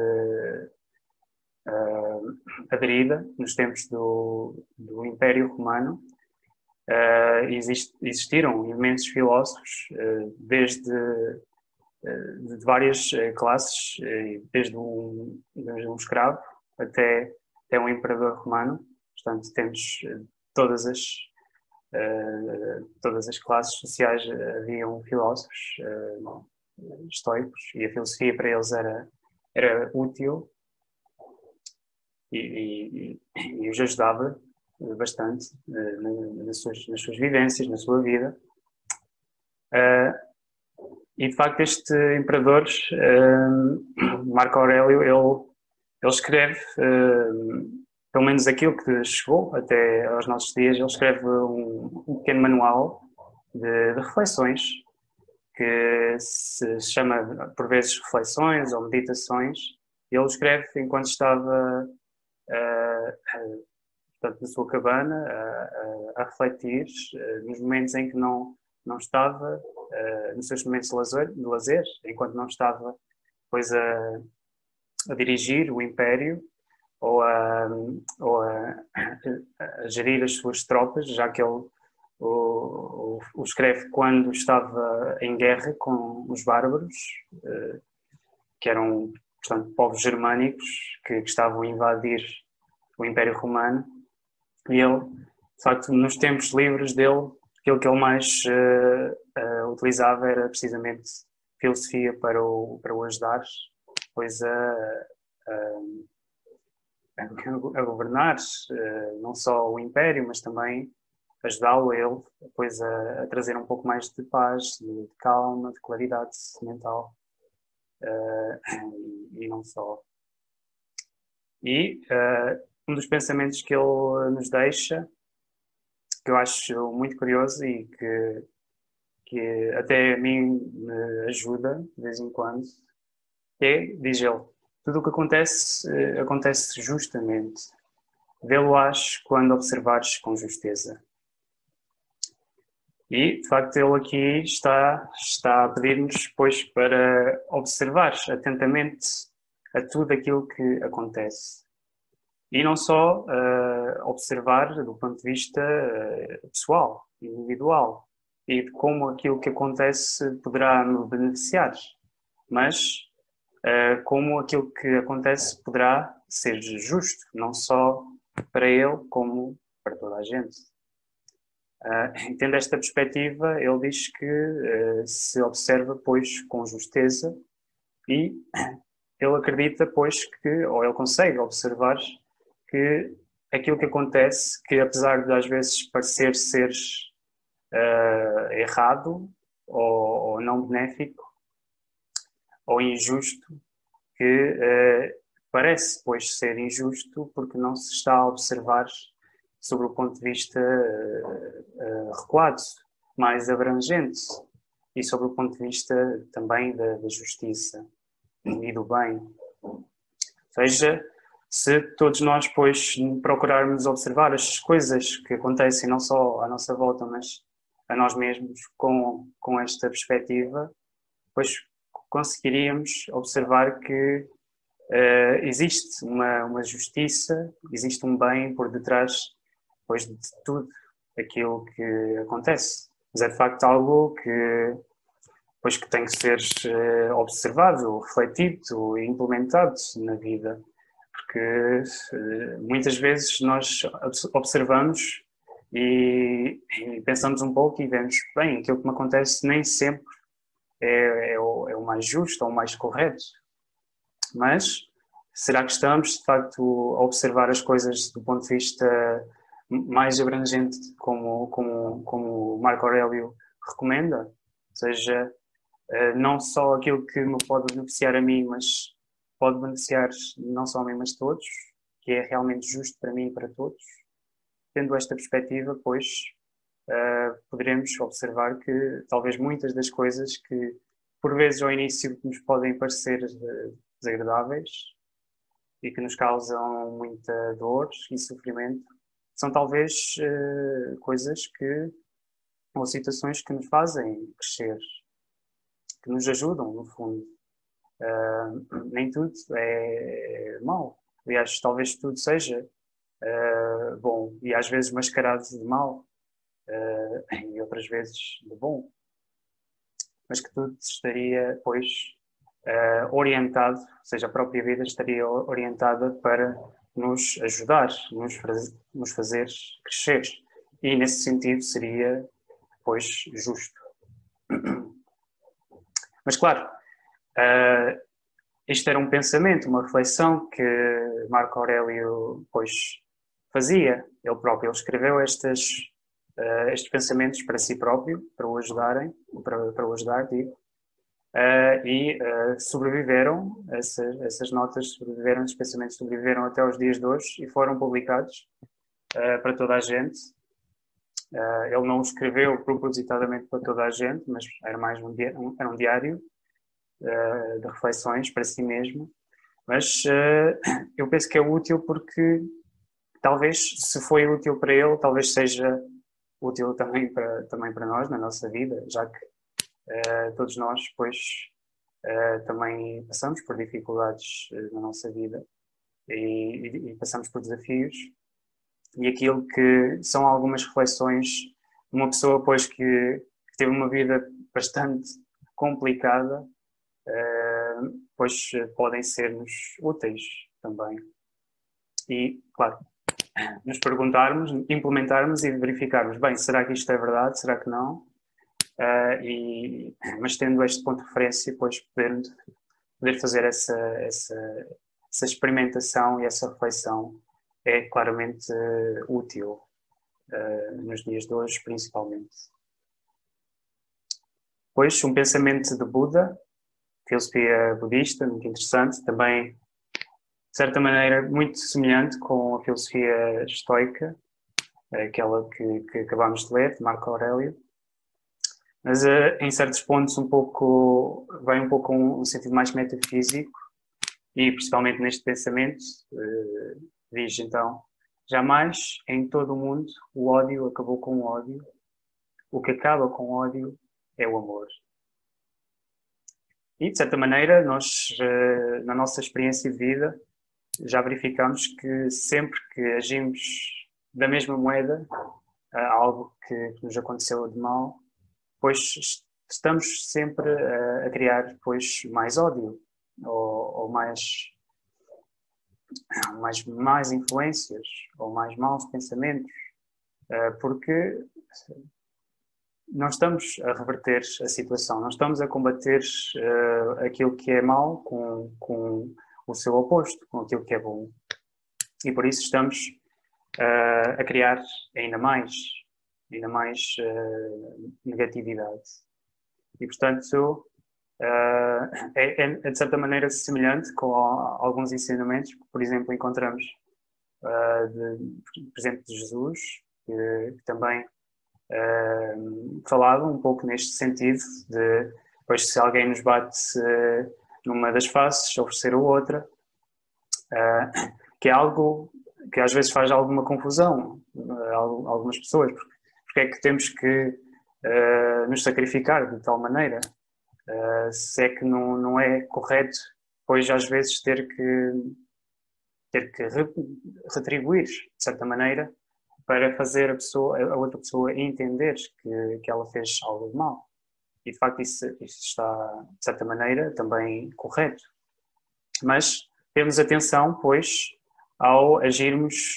aderida nos tempos do Império Romano. Existiram imensos filósofos, desde de várias classes, desde um escravo até um imperador romano. Portanto, temos todas as classes sociais. Haviam filósofos estoicos e a filosofia para eles era útil e os ajudava bastante nas suas vivências, na sua vida. E de facto este imperador, Marco Aurélio, ele escreve, pelo menos aquilo que chegou até aos nossos dias, ele escreve um pequeno manual de reflexões, que se chama por vezes reflexões ou meditações. Ele escreve enquanto estava portanto, na sua cabana a refletir, nos momentos em que não estava, nos seus momentos de lazer, enquanto não estava, pois, a dirigir o império ou a gerir as suas tropas, já que ele o escreve quando estava em guerra com os bárbaros, que eram, portanto, povos germânicos que estavam a invadir o Império Romano. E ele, de facto, nos tempos livres dele, aquilo que ele mais utilizava era precisamente filosofia para o ajudar, pois a governar não só o Império, mas também ajudá-lo a ele, pois a trazer um pouco mais de paz, de calma, de claridade mental, e não só. E um dos pensamentos que ele nos deixa, que eu acho muito curioso e que até a mim me ajuda de vez em quando, diz ele: tudo o que acontece, acontece justamente. Vê-lo-ás quando observares com justeza. E, de facto, ele aqui está a pedir-nos, pois, para observar atentamente a tudo aquilo que acontece. E não só observar do ponto de vista pessoal, individual, e de como aquilo que acontece poderá me beneficiar, mas como aquilo que acontece poderá ser justo, não só para ele, como para toda a gente. Tendo esta perspectiva, ele diz que se observa, pois, com justeza e ele acredita, pois, ou ele consegue observar que aquilo que acontece, que apesar de às vezes parecer ser errado ou não benéfico ou injusto, que parece, pois, ser injusto porque não se está a observar sobre o ponto de vista recuado, mais abrangente, e sobre o ponto de vista também da justiça e do bem. Ou seja, se todos nós, pois, procurarmos observar as coisas que acontecem não só à nossa volta, mas a nós mesmos com esta perspectiva, pois conseguiríamos observar que existe uma justiça, existe um bem por detrás, pois, de tudo aquilo que acontece. Mas é de facto algo pois, que tem que ser observado, refletido e implementado na vida. Porque muitas vezes nós observamos e pensamos um pouco e vemos, bem, aquilo que me acontece nem sempre é o mais justo ou o mais correto. Mas será que estamos, de facto, a observar as coisas do ponto de vista mais abrangente, como Marco Aurélio recomenda? Ou seja, não só aquilo que me pode beneficiar a mim, mas pode beneficiar não só a mim, mas todos, que é realmente justo para mim e para todos. Tendo esta perspectiva, pois, poderemos observar que talvez muitas das coisas que, por vezes, ao início nos podem parecer desagradáveis e que nos causam muita dor e sofrimento, são talvez coisas ou situações que nos fazem crescer, que nos ajudam, no fundo. Nem tudo é mau. Aliás, talvez tudo seja bom e às vezes mascarado de mau e outras vezes de bom. Mas que tudo estaria, pois, orientado, ou seja, a própria vida estaria orientada para nos ajudar, nos fazer crescer. E nesse sentido seria, pois, justo. Mas claro, isto era um pensamento, uma reflexão que Marco Aurélio, pois, fazia. Ele próprio escreveu estes pensamentos para si próprio, para o ajudarem, para o ajudar, digo. E sobreviveram, essas notas sobreviveram, esses pensamentos sobreviveram até os dias de hoje e foram publicados para toda a gente. Ele não o escreveu propositadamente para toda a gente, mas era mais era um diário de reflexões para si mesmo. Mas eu penso que é útil porque talvez, se foi útil para ele, talvez seja útil também para nós, na nossa vida, já que todos nós, pois, também passamos por dificuldades na nossa vida e passamos por desafios. E aquilo que são algumas reflexões de uma pessoa, pois, que teve uma vida bastante complicada, pois podem ser-nos úteis também. E, claro, nos perguntarmos, implementarmos e verificarmos, bem, será que isto é verdade, será que não? Mas tendo este ponto de referência, pois poder fazer essa experimentação e essa reflexão é claramente útil nos dias de hoje, principalmente. Pois, um pensamento de Buda, filosofia budista, muito interessante, também, de certa maneira, muito semelhante com a filosofia estoica, aquela que acabámos de ler, de Marco Aurélio. Mas em certos pontos vai um pouco com um sentido mais metafísico e principalmente neste pensamento diz então: jamais em todo o mundo o ódio acabou com o ódio, o que acaba com o ódio é o amor. E de certa maneira nós na nossa experiência de vida já verificamos que sempre que agimos da mesma moeda algo que nos aconteceu de mal, pois estamos sempre a criar, pois, mais ódio ou mais influências ou mais maus pensamentos, porque não estamos a reverter a situação, não estamos a combater aquilo que é mau com o seu oposto, com aquilo que é bom. E por isso estamos a criar ainda mais negatividade. E, portanto, é de certa maneira semelhante com alguns ensinamentos que, por exemplo, encontramos, por exemplo, de Jesus, que também falava um pouco neste sentido de, pois, se alguém nos bate numa das faces, oferecer a outra, que é algo que às vezes faz alguma confusão a algumas pessoas, porque é que temos que nos sacrificar de tal maneira, se é que não é correto, pois às vezes ter que retribuir de certa maneira para fazer a outra pessoa entender que ela fez algo de mal. E de facto isso está de certa maneira também correto. Mas temos atenção, pois, ao agirmos,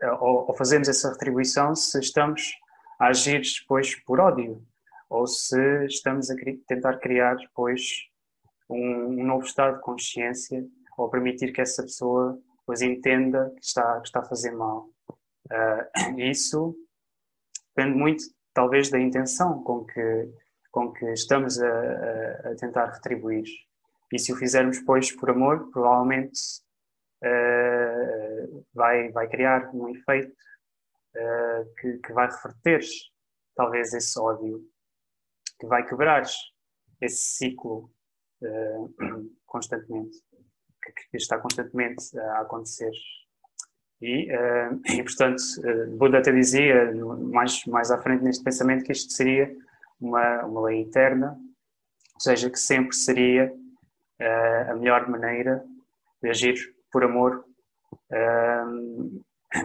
ao fazermos essa retribuição, se estamos a agir, pois, por ódio, ou se estamos a tentar criar, pois, um novo estado de consciência, ou permitir que essa pessoa, pois, entenda que está a fazer mal. Isso depende muito, talvez, da intenção com que estamos a tentar retribuir. E se o fizermos, pois, por amor, provavelmente vai criar um efeito que vai reverter, talvez, esse ódio, que vai quebrar esse ciclo constantemente, que está constantemente a acontecer. E portanto, Buda até dizia, mais à frente neste pensamento, que isto seria uma lei eterna, ou seja, que sempre seria a melhor maneira de agir por amor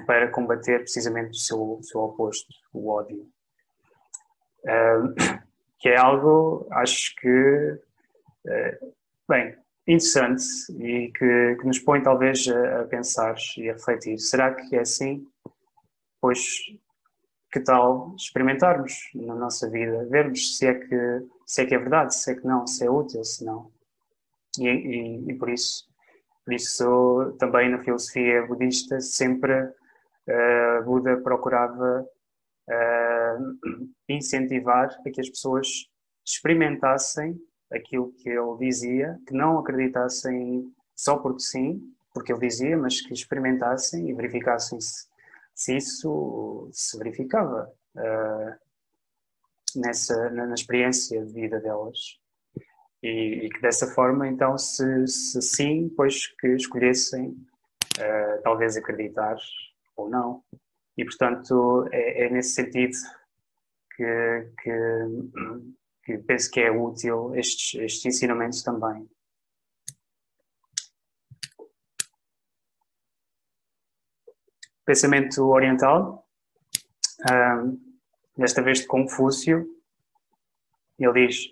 para combater precisamente o seu oposto, o ódio. Que é algo, acho que, bem, interessante e que nos põe talvez a pensar e a refletir. Será que é assim? Pois, que tal experimentarmos na nossa vida, vermos se é que é verdade, se é que não, se é útil, se não. E por isso também na filosofia budista sempre Buda procurava incentivar a que as pessoas experimentassem aquilo que ele dizia, que não acreditassem só porque sim, porque ele dizia, mas que experimentassem e verificassem se isso se verificava na experiência de vida delas. E que dessa forma, então, se sim, pois que escolhessem talvez acreditar ou não. E, portanto, é nesse sentido que penso que é útil estes ensinamentos também. Pensamento oriental, desta vez de Confúcio, ele diz: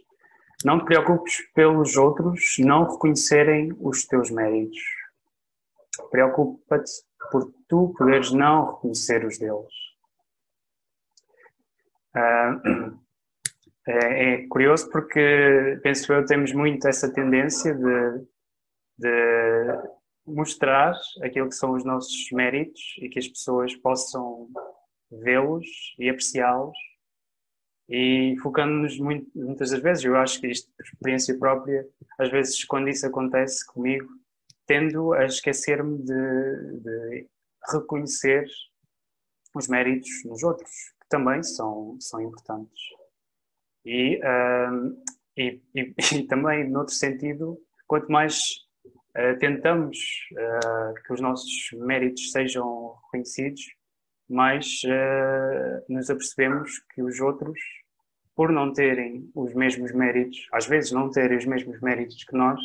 não te preocupes pelos outros não reconhecerem os teus méritos. Preocupa-te por tu poderes não reconhecer os deles. É curioso porque, penso eu, temos muito essa tendência de mostrar aquilo que são os nossos méritos e que as pessoas possam vê-los e apreciá-los, e focando-nos muitas das vezes, eu acho que isto, por experiência própria, às vezes quando isso acontece comigo, tendo a esquecer-me de reconhecer os méritos nos outros, que também são importantes. E também, noutro sentido, quanto mais tentamos que os nossos méritos sejam reconhecidos, mais nos apercebemos que os outros, por não terem os mesmos méritos, às vezes não terem os mesmos méritos que nós,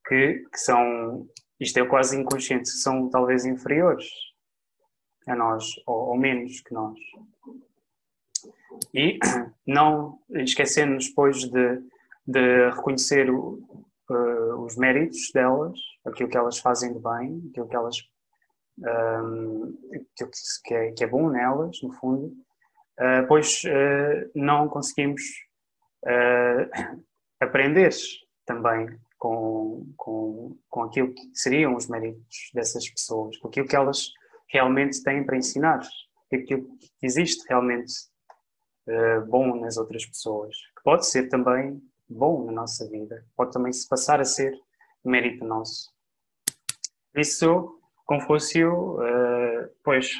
que são, isto é quase inconsciente, são talvez inferiores a nós, ou menos que nós. E não esquecendo-nos, depois de reconhecer os méritos delas, aquilo que elas fazem de bem, aquilo que elas que é bom nelas, no fundo, pois não conseguimos aprender também com aquilo que seriam os méritos dessas pessoas, com aquilo que elas realmente têm para ensinar, aquilo que existe realmente bom nas outras pessoas, que pode ser também bom na nossa vida, pode também se passar a ser mérito nosso. Por isso, Confúcio, pois,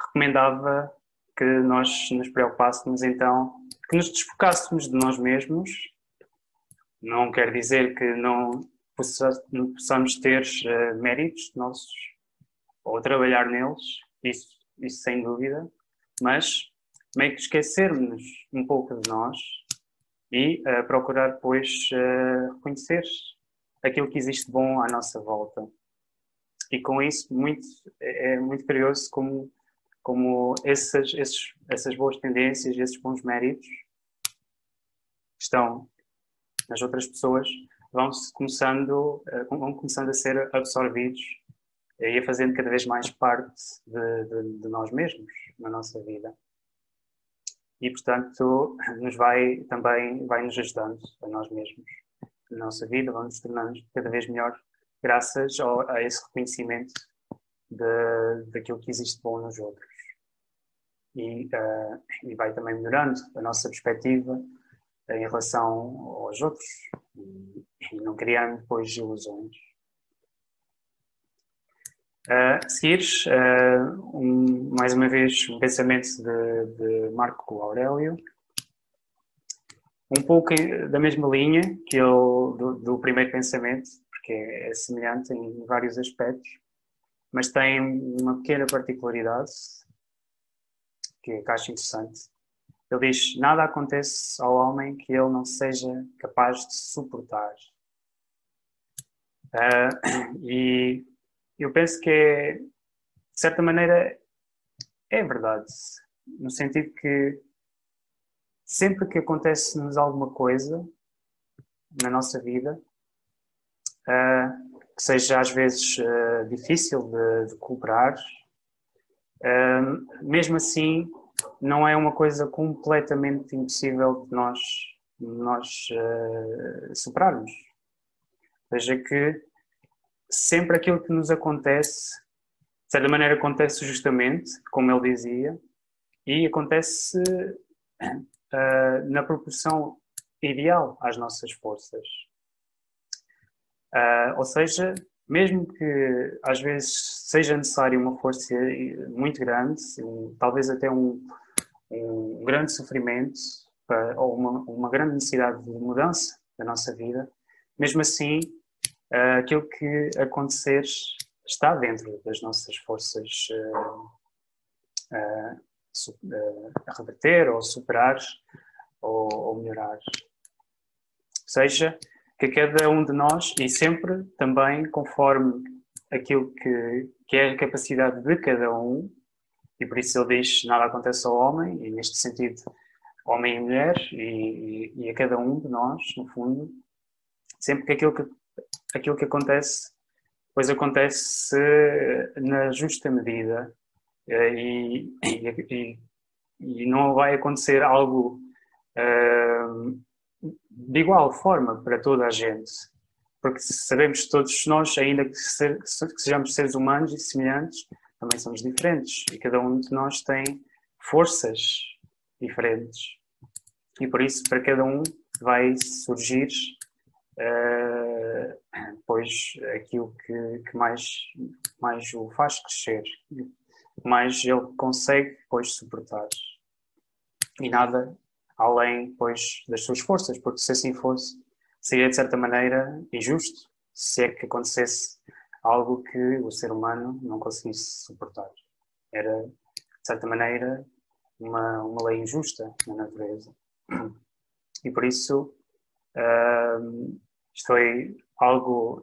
recomendava que nós nos preocupássemos então, que nos desfocássemos de nós mesmos. Não quer dizer que não possamos ter méritos nossos ou trabalhar neles, isso sem dúvida, mas meio que esquecermos um pouco de nós e procurar depois reconhecer aquilo que existe bom à nossa volta. E com isso é muito curioso como essas boas tendências, esses bons méritos que estão nas outras pessoas vão começando a ser absorvidos e a fazendo cada vez mais parte de nós mesmos na nossa vida. E, portanto, vai nos ajudando a nós mesmos na nossa vida, vamos nos tornando cada vez melhor graças a esse reconhecimento daquilo que existe bom nos outros. E vai também melhorando a nossa perspectiva em relação aos outros e não criando depois ilusões. Seguires, mais uma vez, um pensamento de Marco Aurélio, um pouco da mesma linha que do primeiro pensamento, porque é semelhante em vários aspectos, mas tem uma pequena particularidade que acho interessante. Ele diz: nada acontece ao homem que ele não seja capaz de suportar. E eu penso que, de certa maneira, é verdade. No sentido que sempre que acontece-nos alguma coisa na nossa vida, que seja às vezes difícil de cooperar, mesmo assim não é uma coisa completamente impossível de nós superarmos. Ou seja, que sempre aquilo que nos acontece, de certa maneira acontece justamente, como ele dizia, e acontece na proporção ideal às nossas forças. Ou seja, mesmo que às vezes seja necessária uma força muito grande, talvez até um grande sofrimento ou uma grande necessidade de mudança da nossa vida, mesmo assim, aquilo que acontecer está dentro das nossas forças a reverter ou superar ou melhorar. Ou seja, que cada um de nós, e sempre também conforme aquilo que é a capacidade de cada um, e por isso ele diz: nada acontece ao homem, e neste sentido, homem e mulher, e a cada um de nós, no fundo, sempre que aquilo que acontece, pois acontece na justa medida, e não vai acontecer algo de igual forma para toda a gente, porque sabemos que todos nós, ainda que sejamos seres humanos e semelhantes, também somos diferentes e cada um de nós tem forças diferentes e por isso para cada um vai surgir pois aquilo que mais o faz crescer, mais ele consegue depois suportar e nada além depois das suas forças, porque se assim fosse seria de certa maneira injusto se é que acontecesse algo que o ser humano não conseguisse suportar. Era de certa maneira uma lei injusta na natureza e por isso isto foi algo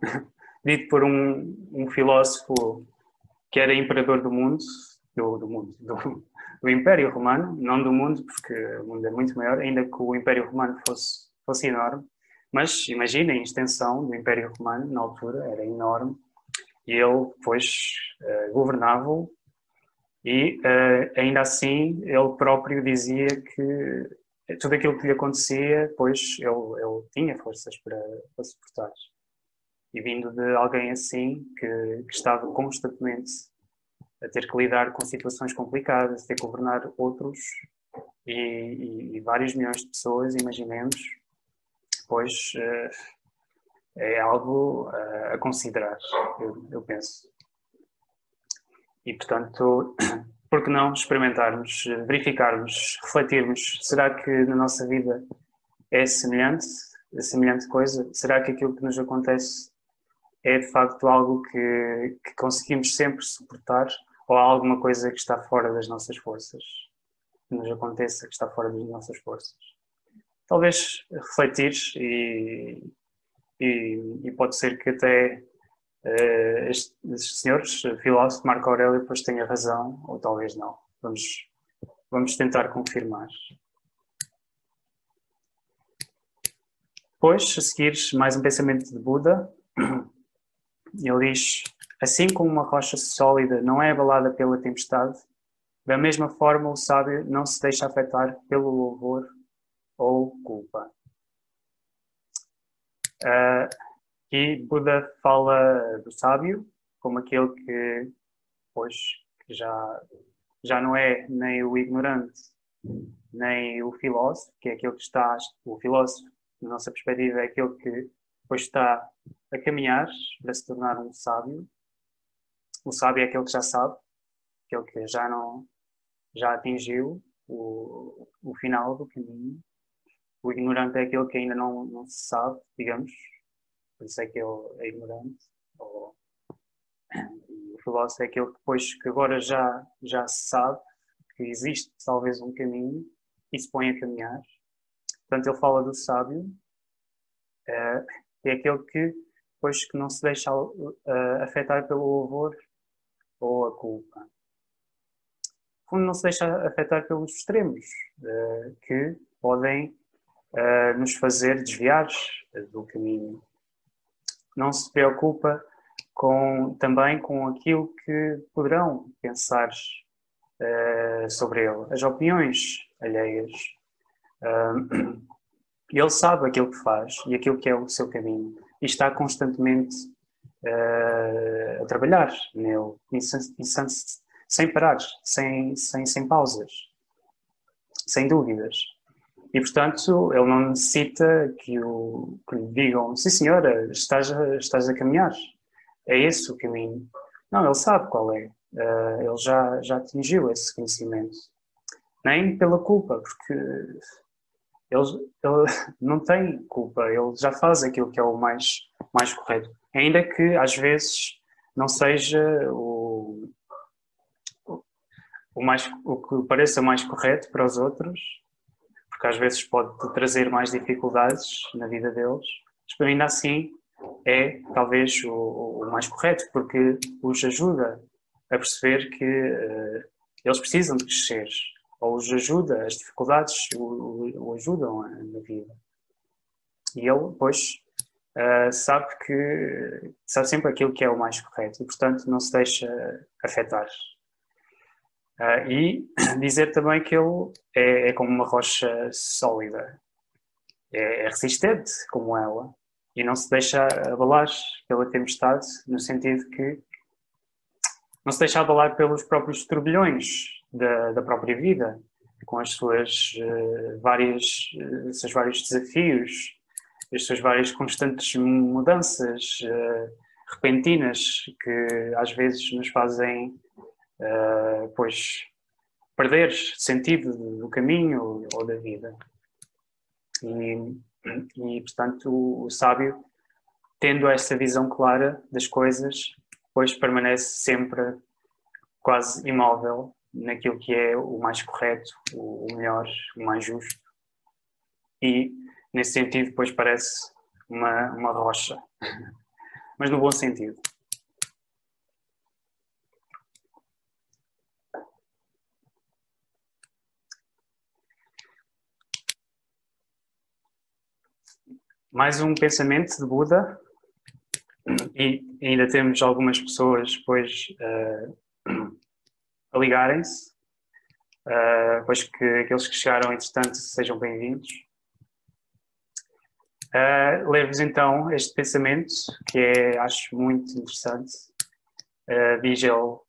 dito por um filósofo que era imperador do mundo, do Império Romano, não do mundo, porque o mundo é muito maior, ainda que o Império Romano fosse enorme, mas imaginem a extensão do Império Romano, na altura, era enorme, e ele depois governava-o E ainda assim ele próprio dizia que tudo aquilo que lhe acontecia, pois ele tinha forças para suportar. E vindo de alguém assim, que estava constantemente a ter que lidar com situações complicadas, ter que governar outros e vários milhões de pessoas, imaginemos, pois é algo a considerar, eu penso. E, portanto, por que não experimentarmos, verificarmos, refletirmos, será que na nossa vida é semelhante coisa? Será que aquilo que nos acontece é de facto algo que conseguimos sempre suportar ou há alguma coisa que está fora das nossas forças? Que nos aconteça que está fora das nossas forças? Talvez refletir e pode ser que até estes senhores, filósofo Marco Aurélio, depois tenha razão, ou talvez não. Vamos tentar confirmar. Depois, a seguir, mais um pensamento de Buda. Ele diz: assim como uma rocha sólida não é abalada pela tempestade, da mesma forma o sábio não se deixa afetar pelo louvor ou culpa. E Buda fala do sábio como aquele que, pois, já não é nem o ignorante, nem o filósofo, que é aquele que está, o filósofo, na nossa perspectiva, é aquele que depois está a caminhar para se tornar um sábio. O sábio é aquele que já sabe, aquele que já atingiu o final do caminho. O ignorante é aquele que ainda não se sabe, digamos, por isso é que ele é ignorante. O filósofo é aquele que depois que agora já se sabe que existe talvez um caminho e se põe a caminhar. Portanto, ele fala do sábio, é aquele que depois que não se deixa afetar pelo louvor ou a culpa. Como não se deixa afetar pelos extremos, que podem nos fazer desviar do caminho. Não se preocupa também com aquilo que poderão pensar sobre ele, as opiniões alheias. Ele sabe aquilo que faz e aquilo que é o seu caminho e está constantemente a trabalhar nele, sem parar, sem pausas, sem dúvidas. E, portanto, ele não necessita que lhe digam: sim, senhora, estás a caminhar. É esse o caminho. Não, ele sabe qual é. Ele já atingiu esse conhecimento. Nem pela culpa, porque ele não tem culpa. Ele já faz aquilo que é o mais correto. Ainda que, às vezes, não seja o que pareça mais correto para os outros, porque às vezes pode trazer mais dificuldades na vida deles, mas ainda assim é talvez o mais correto, porque os ajuda a perceber que eles precisam de crescer, ou os ajuda, as dificuldades o ajudam na vida. E ele, pois, sabe sempre aquilo que é o mais correto e, portanto, não se deixa afetar. E dizer também que ele é como uma rocha sólida, é resistente como ela e não se deixa abalar pela tempestade, no sentido que não se deixa abalar pelos próprios turbilhões da própria vida, com as suas seus vários desafios, as suas várias constantes mudanças repentinas que às vezes nos fazem pois perder sentido do caminho ou da vida. E portanto, o sábio, tendo essa visão clara das coisas, depois permanece sempre quase imóvel naquilo que é o mais correto, o melhor, o mais justo. E, nesse sentido, depois parece uma rocha. Mas no bom sentido. Mais um pensamento de Buda, e ainda temos algumas pessoas depois ligarem-se, pois que aqueles que chegaram, entretanto, sejam bem-vindos. Ler-vos então este pensamento, que acho muito interessante. Diz ele,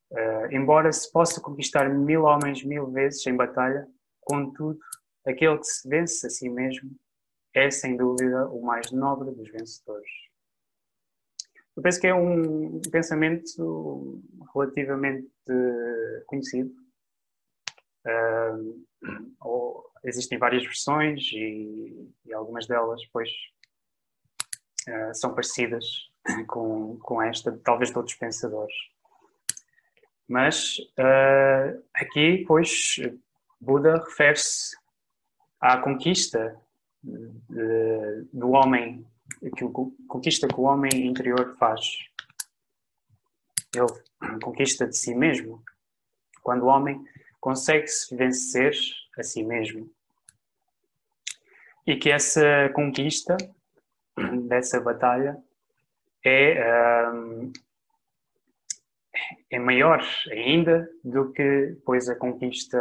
embora se possa conquistar 1000 homens 1000 vezes em batalha, contudo, aquele que se vence a si mesmo é, sem dúvida, o mais nobre dos vencedores. Eu penso que é um pensamento relativamente conhecido. Existem várias versões e algumas delas, pois, são parecidas com esta, talvez de outros pensadores. Mas aqui, pois, Buda refere-se à conquista do homem, conquista que o homem interior faz. Ele conquista de si mesmo. Quando o homem consegue se vencer a si mesmo. E que essa conquista, dessa batalha, é maior ainda do que, pois, a conquista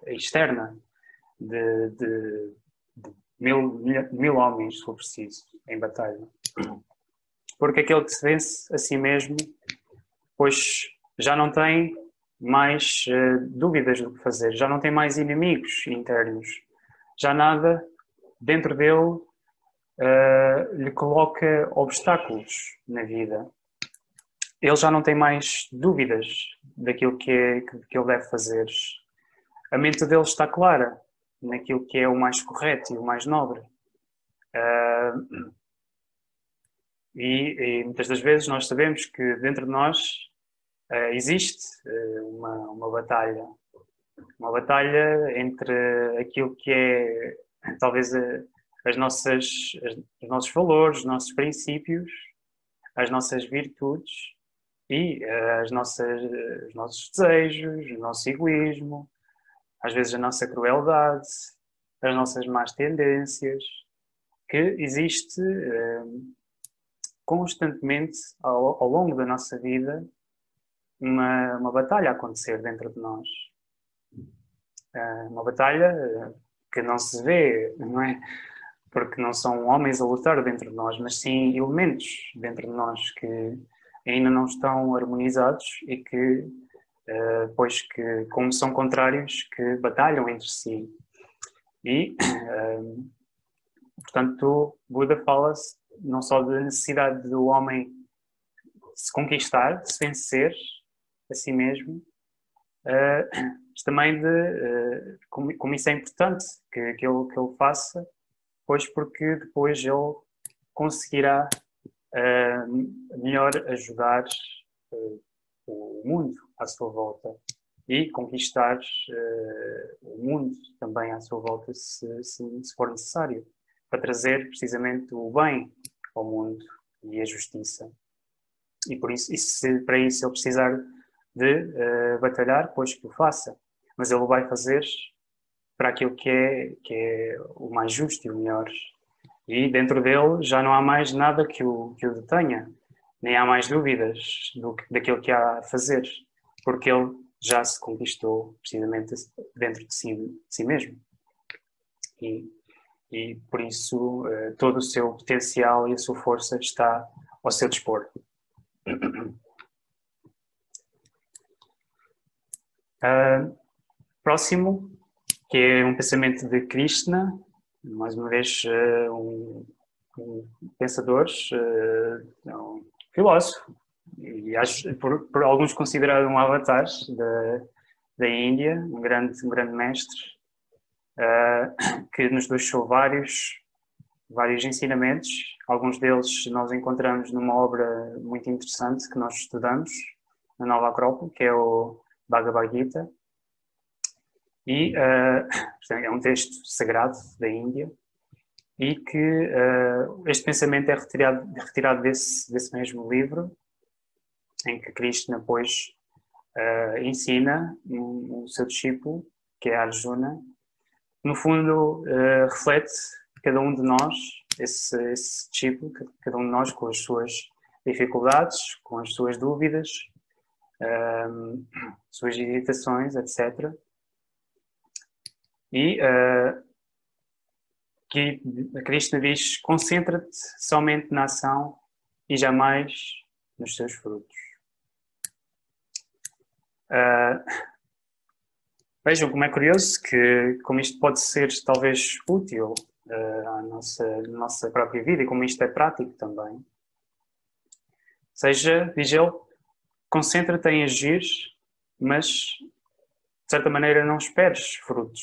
externa de 1000 homens, se for preciso, em batalha. Porque aquele que se vence a si mesmo, pois já não tem mais dúvidas do que fazer, já não tem mais inimigos internos, já nada dentro dele lhe coloca obstáculos na vida. Ele já não tem mais dúvidas daquilo que ele deve fazer. A mente dele está clara naquilo que é o mais correto e o mais nobre. E muitas das vezes nós sabemos que dentro de nós existe uma batalha. Uma batalha entre aquilo que é talvez os nossos valores, os nossos princípios, as nossas virtudes e os nossos desejos, o nosso egoísmo, às vezes a nossa crueldade, as nossas más tendências, que existe constantemente ao longo da nossa vida uma batalha a acontecer dentro de nós. Uma batalha que não se vê, não é? Porque não são homens a lutar dentro de nós, mas sim elementos dentro de nós que ainda não estão harmonizados e que, pois que, como são contrários, que batalham entre si. E, portanto, Buda fala-se não só da necessidade do homem se conquistar, de se vencer a si mesmo, mas também de como isso é importante que ele faça, pois porque depois ele conseguirá melhor ajudar o mundo à sua volta e conquistar o mundo também à sua volta se for necessário, para trazer precisamente o bem ao mundo e a justiça. E por isso, para isso ele precisar de batalhar, pois que o faça. Mas ele o vai fazer para aquilo que é o mais justo e o melhor. E dentro dele já não há mais nada que o detenha, nem há mais dúvidas daquilo que há a fazer, porque ele já se conquistou precisamente dentro de si mesmo. E por isso todo o seu potencial e a sua força está ao seu dispor. Próximo, que é um pensamento de Krishna, mais uma vez um pensador, um filósofo, e acho por alguns considerado um avatar da Índia, um grande mestre, que nos deixou vários ensinamentos. Alguns deles nós encontramos numa obra muito interessante que nós estudamos na Nova Acrópole, que é o Bhagavad Gita. E é um texto sagrado da Índia e que este pensamento é retirado desse mesmo livro, em que Krishna, pois, ensina o seu discípulo, que é Arjuna. No fundo, reflete cada um de nós, esse discípulo, cada um de nós com as suas dificuldades, com as suas dúvidas, suas hesitações, etc. E que Krishna diz: concentra-te somente na ação e jamais nos seus frutos. Vejam como é curioso que como isto pode ser talvez útil à nossa própria vida e como isto é prático também. Ou seja, diz ele, concentra-te em agir, mas de certa maneira não esperes frutos,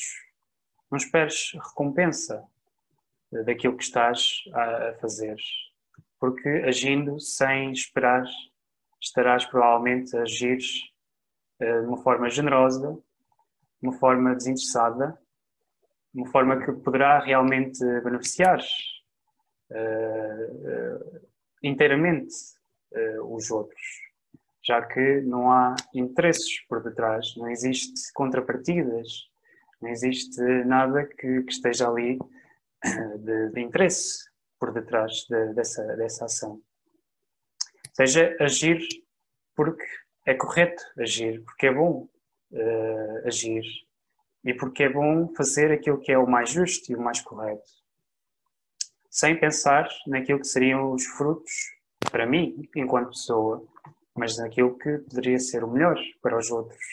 não esperes recompensa daquilo que estás a fazer, porque agindo sem esperar estarás provavelmente a agir de uma forma generosa, de uma forma desinteressada, uma forma que poderá realmente beneficiar inteiramente os outros, já que não há interesses por detrás, não existe contrapartidas, não existe nada que esteja ali de interesse por detrás dessa ação. Ou seja, agir porque é correto agir, porque é bom agir e porque é bom fazer aquilo que é o mais justo e o mais correto, sem pensar naquilo que seriam os frutos para mim, enquanto pessoa, mas naquilo que poderia ser o melhor para os outros.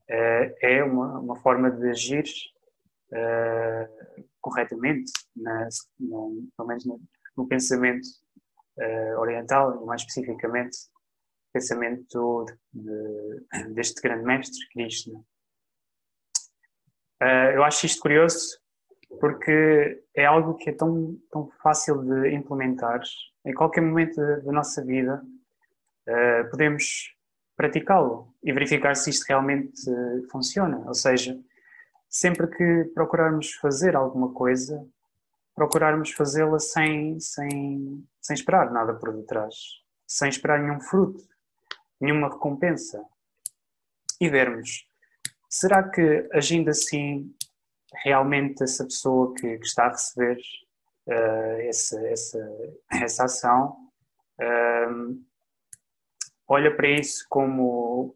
É uma forma de agir corretamente, pelo menos no pensamento oriental, e mais especificamente o pensamento deste grande mestre, Krishna. Eu acho isto curioso porque é algo que é tão fácil de implementar. Em qualquer momento da nossa vida podemos praticá-lo e verificar se isto realmente funciona. Ou seja, sempre que procurarmos fazer alguma coisa, procurarmos fazê-la sem esperar nada por detrás, sem esperar nenhum fruto, nenhuma recompensa. E vermos, será que agindo assim, realmente essa pessoa que está a receber essa ação olha para isso como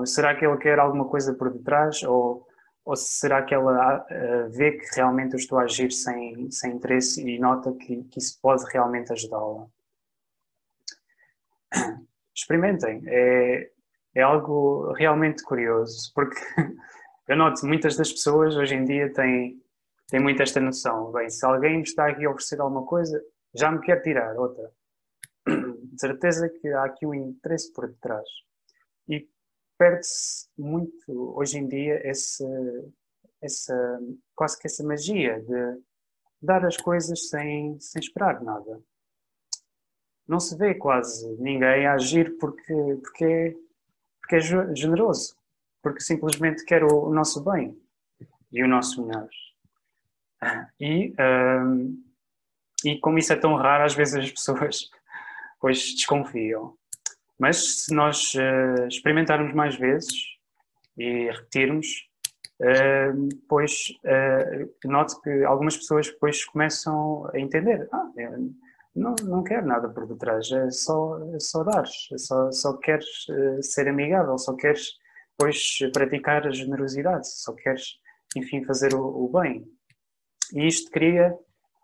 será que ele quer alguma coisa por detrás ou será que ela vê que realmente eu estou a agir sem interesse e nota que isso pode realmente ajudá-la? Experimentem, é algo realmente curioso, porque eu noto muitas das pessoas hoje em dia têm muito esta noção. Bem, se alguém me está aqui a oferecer alguma coisa, já me quer tirar outra. De certeza que há aqui um interesse por detrás. E perde-se muito hoje em dia quase que essa magia de dar as coisas sem esperar nada. Não se vê quase ninguém a agir porque é generoso, porque simplesmente quer o nosso bem e o nosso melhor. E como isso é tão raro, às vezes as pessoas pois desconfiam. Mas se nós experimentarmos mais vezes e repetirmos, pois noto que algumas pessoas depois começam a entender. Eu não quero nada por detrás, é só dar, só queres ser amigável, só queres depois praticar a generosidade, só queres, enfim, fazer o bem. E isto cria, de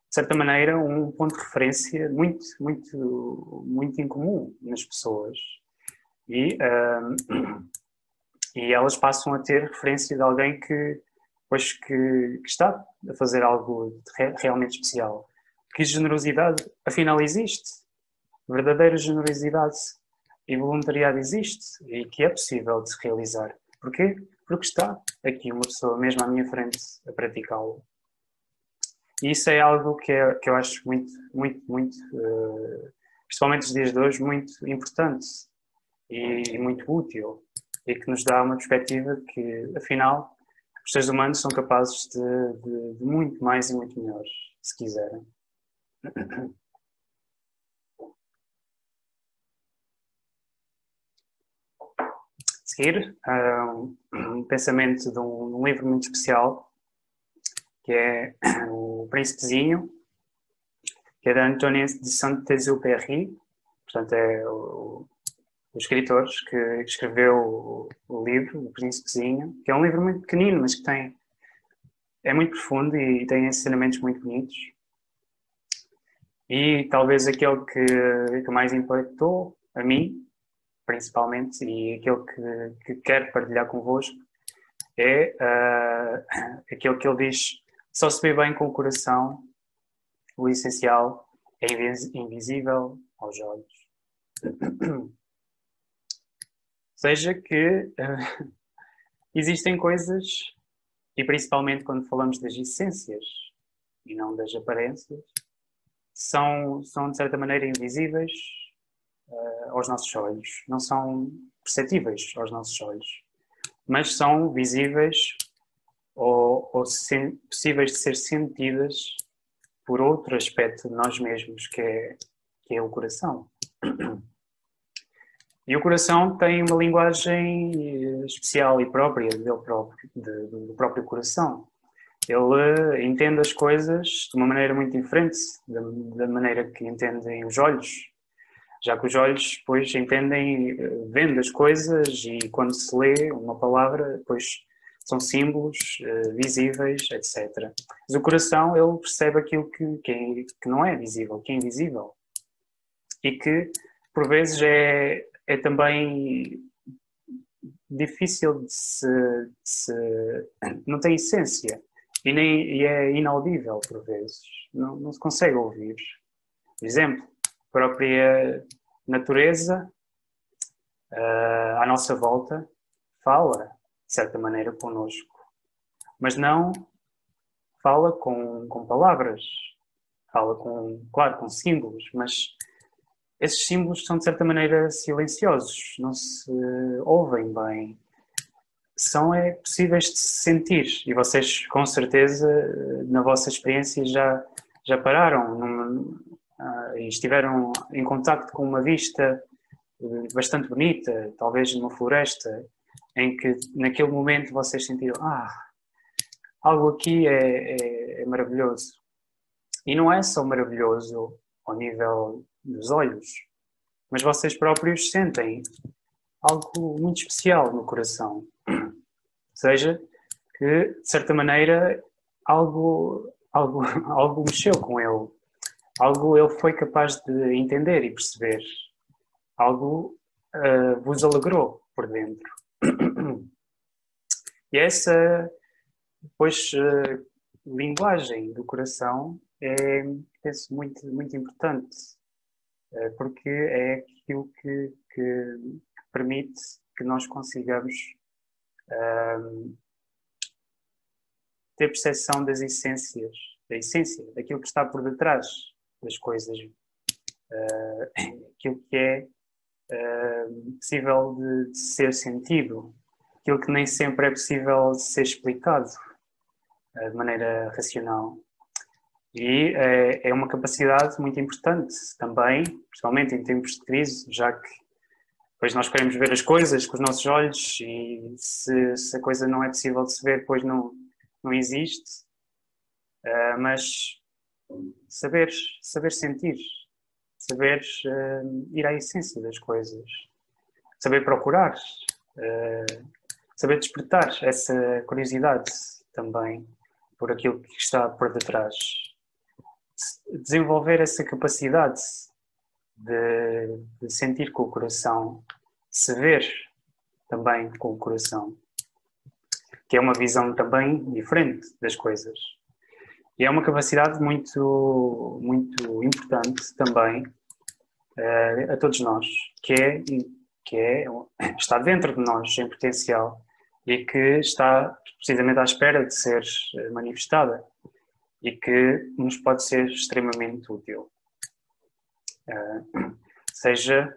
certa maneira, um ponto de referência muito incomum nas pessoas. E elas passam a ter referência de alguém que está a fazer algo realmente especial. Que generosidade, afinal, existe. Verdadeira generosidade e voluntariado existe e que é possível de se realizar. Porquê? Porque está aqui uma pessoa mesmo à minha frente a praticá-lo. E isso é algo que eu acho muito, principalmente nos dias de hoje, muito importante e muito útil. E que nos dá uma perspectiva que, afinal, os seres humanos são capazes de muito mais e muito melhor, se quiserem. A seguir, um pensamento de um livro muito especial, que é O Príncipezinho, que é de Antonin de Saint-Exupéry. Portanto, é o o escritor que escreveu o livro, O Príncipezinho, que é um livro muito pequenino, mas que é muito profundo e tem ensinamentos muito bonitos. E talvez aquele que mais impactou a mim, principalmente, e aquele que quero partilhar convosco, é aquele que ele diz: só se vê bem com o coração, o essencial é invisível aos olhos. Ou seja, que existem coisas, e principalmente quando falamos das essências e não das aparências, são de certa maneira invisíveis aos nossos olhos, não são perceptíveis aos nossos olhos, mas são visíveis ou possíveis de ser sentidas por outro aspecto de nós mesmos, que é o coração. E o coração tem uma linguagem especial e própria dele próprio, do próprio coração. Ele entende as coisas de uma maneira muito diferente da maneira que entendem os olhos, já que os olhos depois entendem, vendo as coisas, e quando se lê uma palavra, depois são símbolos visíveis, etc. Mas o coração, ele percebe aquilo que não é visível, que é invisível. E que, por vezes, é também difícil de se não tem essência e é inaudível por vezes, não se consegue ouvir. Por exemplo, a própria natureza à nossa volta fala de certa maneira connosco, mas não fala com palavras, fala claro, com símbolos, mas esses símbolos são de certa maneira silenciosos, não se ouvem bem, são possíveis de se sentir, e vocês com certeza na vossa experiência já pararam e estiveram em contacto com uma vista bastante bonita, talvez numa floresta, em que naquele momento vocês sentiram algo aqui é maravilhoso. E não é só maravilhoso ao nível dos olhos, mas vocês próprios sentem algo muito especial no coração. Ou seja, que de certa maneira algo mexeu com ele, algo ele foi capaz de entender e perceber, algo vos alegrou por dentro. E essa, depois, linguagem do coração penso, muito, muito importante, porque é aquilo que permite que nós consigamos ter percepção da essência, daquilo que está por detrás das coisas, aquilo que é possível de ser sentido, aquilo que nem sempre é possível de ser explicado de maneira racional. E é uma capacidade muito importante também, principalmente em tempos de crise, já que depois nós queremos ver as coisas com os nossos olhos e se a coisa não é possível de se ver, depois não existe. Mas saber sentir, saber ir à essência das coisas, saber procurar, saber despertar essa curiosidade também por aquilo que está por detrás. Desenvolver essa capacidade de sentir com o coração, se ver também com o coração, que é uma visão também diferente das coisas. E é uma capacidade muito, muito importante também a todos nós, está dentro de nós em potencial e que está precisamente à espera de ser manifestada e que nos pode ser extremamente útil. Seja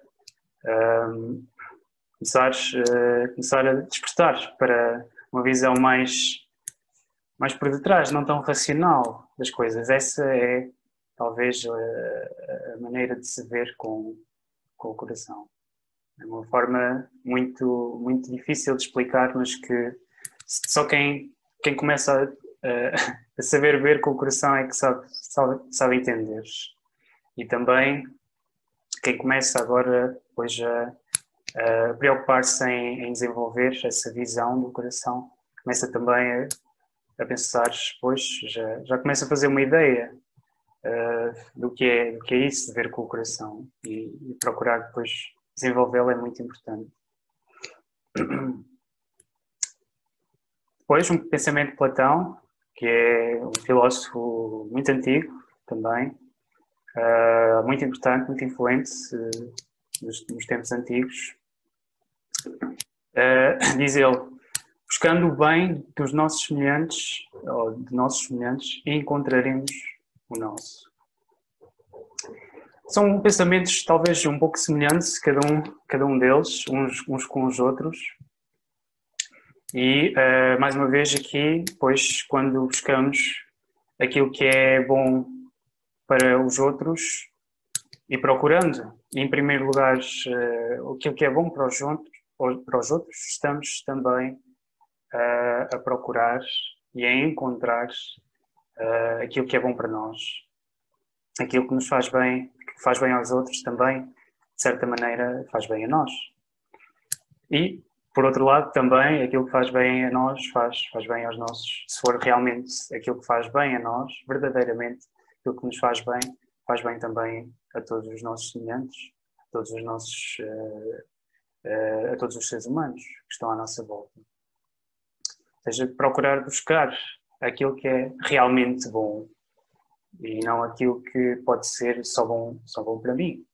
começar a despertar para uma visão mais por detrás, não tão racional das coisas. Essa é talvez a maneira de se ver com o coração. É uma forma muito, muito difícil de explicar, mas que só quem começa a saber ver com o coração é que sabe entender. E também quem começa agora hoje preocupar-se em desenvolver essa visão do coração, começa também a pensar, depois já começa a fazer uma ideia do que é isso de ver com o coração e procurar depois desenvolvê-lo é muito importante. Depois, um pensamento de Platão, que é um filósofo muito antigo também, muito importante, muito influente nos tempos antigos. Diz ele: buscando o bem dos nossos semelhantes, ou de nossos semelhantes, encontraremos o nosso. São pensamentos talvez um pouco semelhantes, cada um deles, uns com os outros. E, mais uma vez aqui, pois, quando buscamos aquilo que é bom para os outros e procurando, em primeiro lugar, aquilo que é bom para os outros, estamos também a procurar e a encontrar aquilo que é bom para nós. Aquilo que nos faz bem, que faz bem aos outros também, de certa maneira, faz bem a nós. E, por outro lado, também, aquilo que faz bem a nós, faz bem aos nossos. Se for realmente aquilo que faz bem a nós, verdadeiramente, aquilo que nos faz bem também a todos os nossos semelhantes, a todos os seres humanos que estão à nossa volta. Ou seja, procurar buscar aquilo que é realmente bom e não aquilo que pode ser só bom para mim.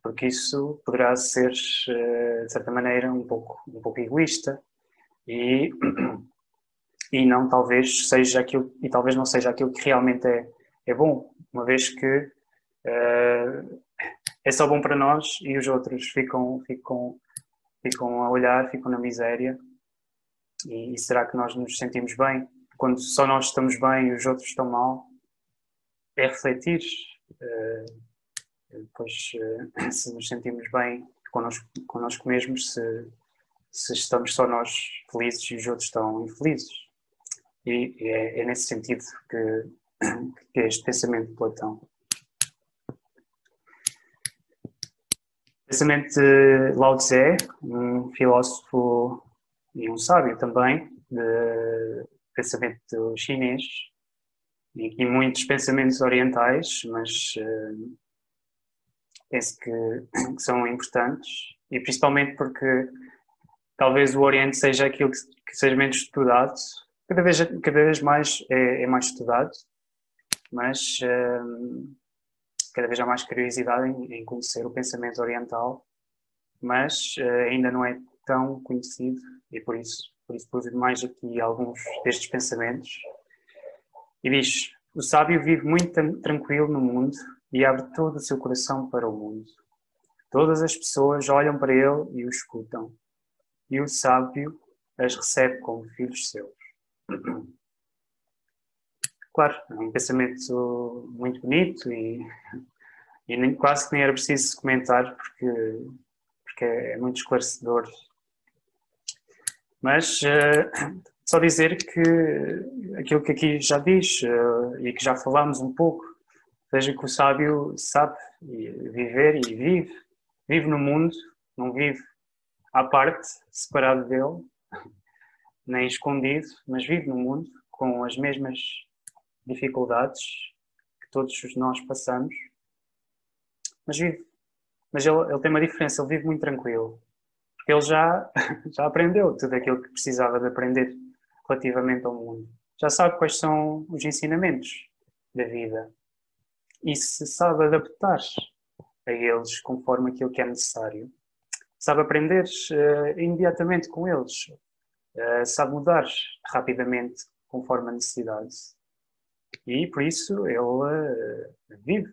Porque isso poderá ser, de certa maneira, um pouco egoísta e não talvez seja aquilo, e talvez não seja aquilo que realmente é bom, uma vez que é só bom para nós e os outros ficam a olhar, ficam na miséria. E será que nós nos sentimos bem? Quando só nós estamos bem e os outros estão mal, é refletir. Depois, se nos sentimos bem connosco mesmos, se estamos só nós felizes e os outros estão infelizes. E é nesse sentido que é este pensamento de Platão. O pensamento de Lao Tse, um filósofo e um sábio também, de pensamento chinês, e muitos pensamentos orientais, mas penso que são importantes, e principalmente porque talvez o Oriente seja aquilo que seja menos estudado, cada vez mais é mais estudado, mas cada vez há mais curiosidade em conhecer o pensamento oriental, mas ainda não é tão conhecido, e por isso pus mais aqui alguns destes pensamentos. E diz: o sábio vive muito tranquilo no mundo e abre todo o seu coração para o mundo. Todas as pessoas olham para ele e o escutam, e o sábio as recebe como filhos seus. Claro, é um pensamento muito bonito e quase que nem era preciso comentar porque é muito esclarecedor. Mas só dizer que aquilo que aqui já diz e que já falámos um pouco, seja que o sábio sabe viver e vive no mundo, não vive à parte, separado dele, nem escondido, mas vive no mundo com as mesmas dificuldades que todos nós passamos, mas vive. Mas ele tem uma diferença, ele vive muito tranquilo, porque ele já aprendeu tudo aquilo que precisava de aprender relativamente ao mundo. Já sabe quais são os ensinamentos da vida e se sabe adaptar a eles conforme aquilo que é necessário. Sabe aprender imediatamente com eles, sabe mudar rapidamente conforme a necessidade. E por isso ele vive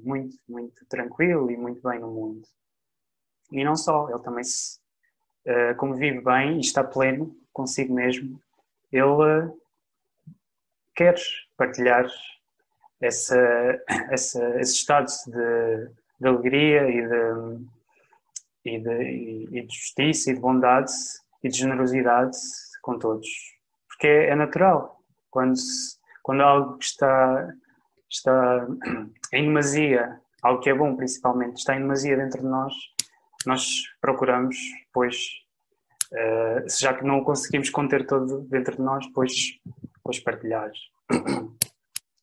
muito, muito tranquilo e muito bem no mundo. E não só, ele também, como vive bem e está pleno consigo mesmo, ele quer partilhar esse estado de alegria e de justiça e de bondade e de generosidade com todos. Porque é natural. Quando algo que está em demasia, algo que é bom principalmente, está em demasia dentro de nós, nós procuramos, pois, já que não o conseguimos conter todo dentro de nós, pois partilhar.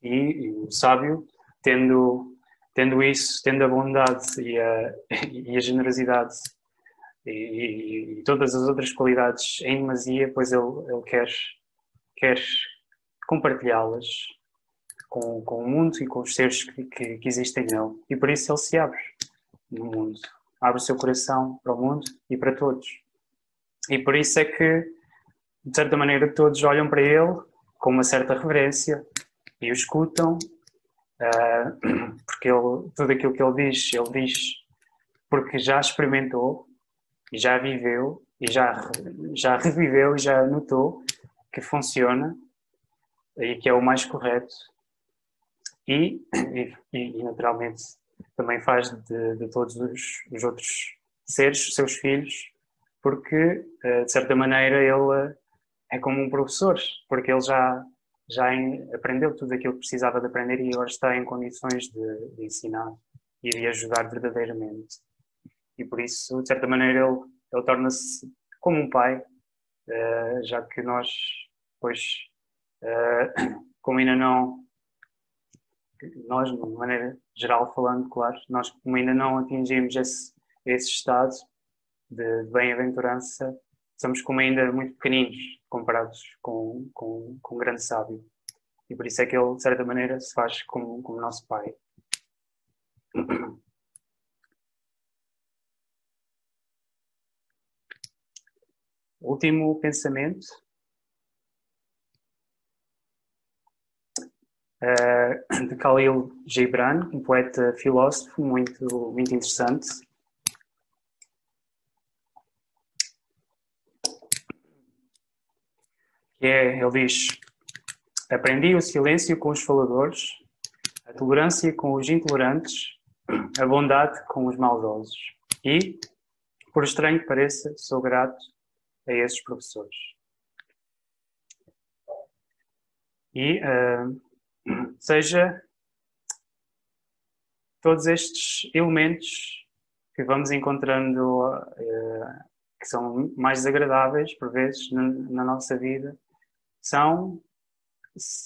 E o sábio, tendo isso, tendo a bondade e a generosidade e todas as outras qualidades em demasia, pois ele quer compartilhá-las com o mundo e com os seres que existem nele. E por isso ele se abre no mundo. Abre o seu coração para o mundo e para todos. E por isso é que, de certa maneira, todos olham para ele com uma certa reverência e o escutam, porque tudo aquilo que ele diz porque já experimentou e já viveu e já reviveu e já notou que funciona e que é o mais correto. E naturalmente também faz de todos os outros seres, seus filhos, porque de certa maneira ele é como um professor, porque ele já aprendeu tudo aquilo que precisava de aprender e agora está em condições de ensinar e de ajudar verdadeiramente. E por isso, de certa maneira, ele torna-se como um pai, já que nós, pois, como ainda não, nós, de uma maneira geral falando, claro, nós como ainda não atingimos esse estado de bem-aventurança, somos como ainda muito pequeninos comparados com um grande sábio. E por isso é que ele, de certa maneira, se faz como nosso pai. O último pensamento de Khalil Gibran, um poeta filósofo muito, muito interessante. Ele diz: aprendi o silêncio com os faladores, a tolerância com os intolerantes, a bondade com os maldosos. E, por estranho que pareça, sou grato a esses professores. E seja todos estes elementos que vamos encontrando que são mais desagradáveis por vezes na nossa vida,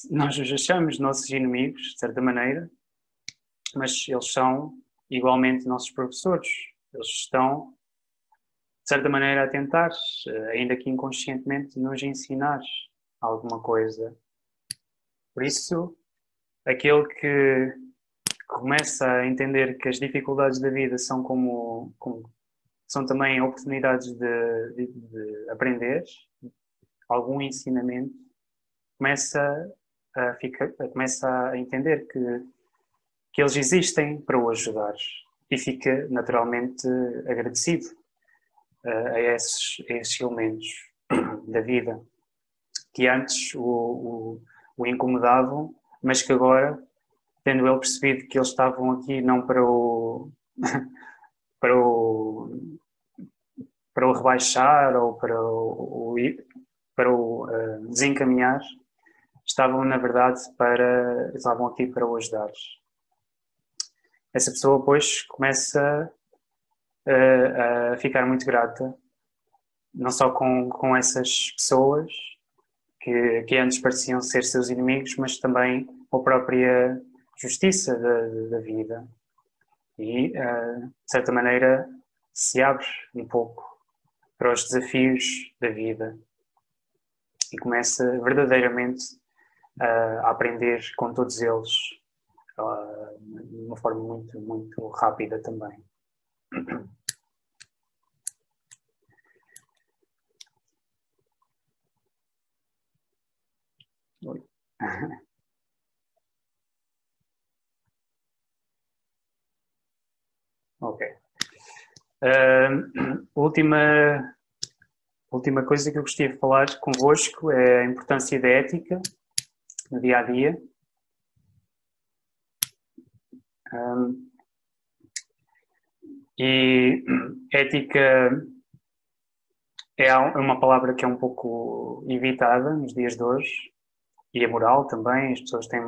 nós os achamos nossos inimigos, de certa maneira, mas eles são igualmente nossos professores. Eles estão, de certa maneira, a tentar, ainda que inconscientemente, nos ensinar alguma coisa. Por isso, aquele que começa a entender que as dificuldades da vida são são também oportunidades de aprender algum ensinamento, começa a entender que eles existem para o ajudar e fica naturalmente agradecido a esses elementos da vida que antes o incomodavam, mas que agora, tendo ele percebido que eles estavam aqui não para para o rebaixar ou para o desencaminhar, estavam na verdade estavam aqui para o ajudar. Essa pessoa depois começa a ficar muito grata, não só com essas pessoas que antes pareciam ser seus inimigos, mas também com a própria justiça da vida. E, de certa maneira, se abre um pouco para os desafios da vida e começa verdadeiramente a aprender com todos eles de uma forma muito, muito rápida também. Ok. Última coisa que eu gostaria de falar convosco é a importância da ética no dia a dia. E ética é uma palavra que é um pouco evitada nos dias de hoje, e a moral também. As pessoas têm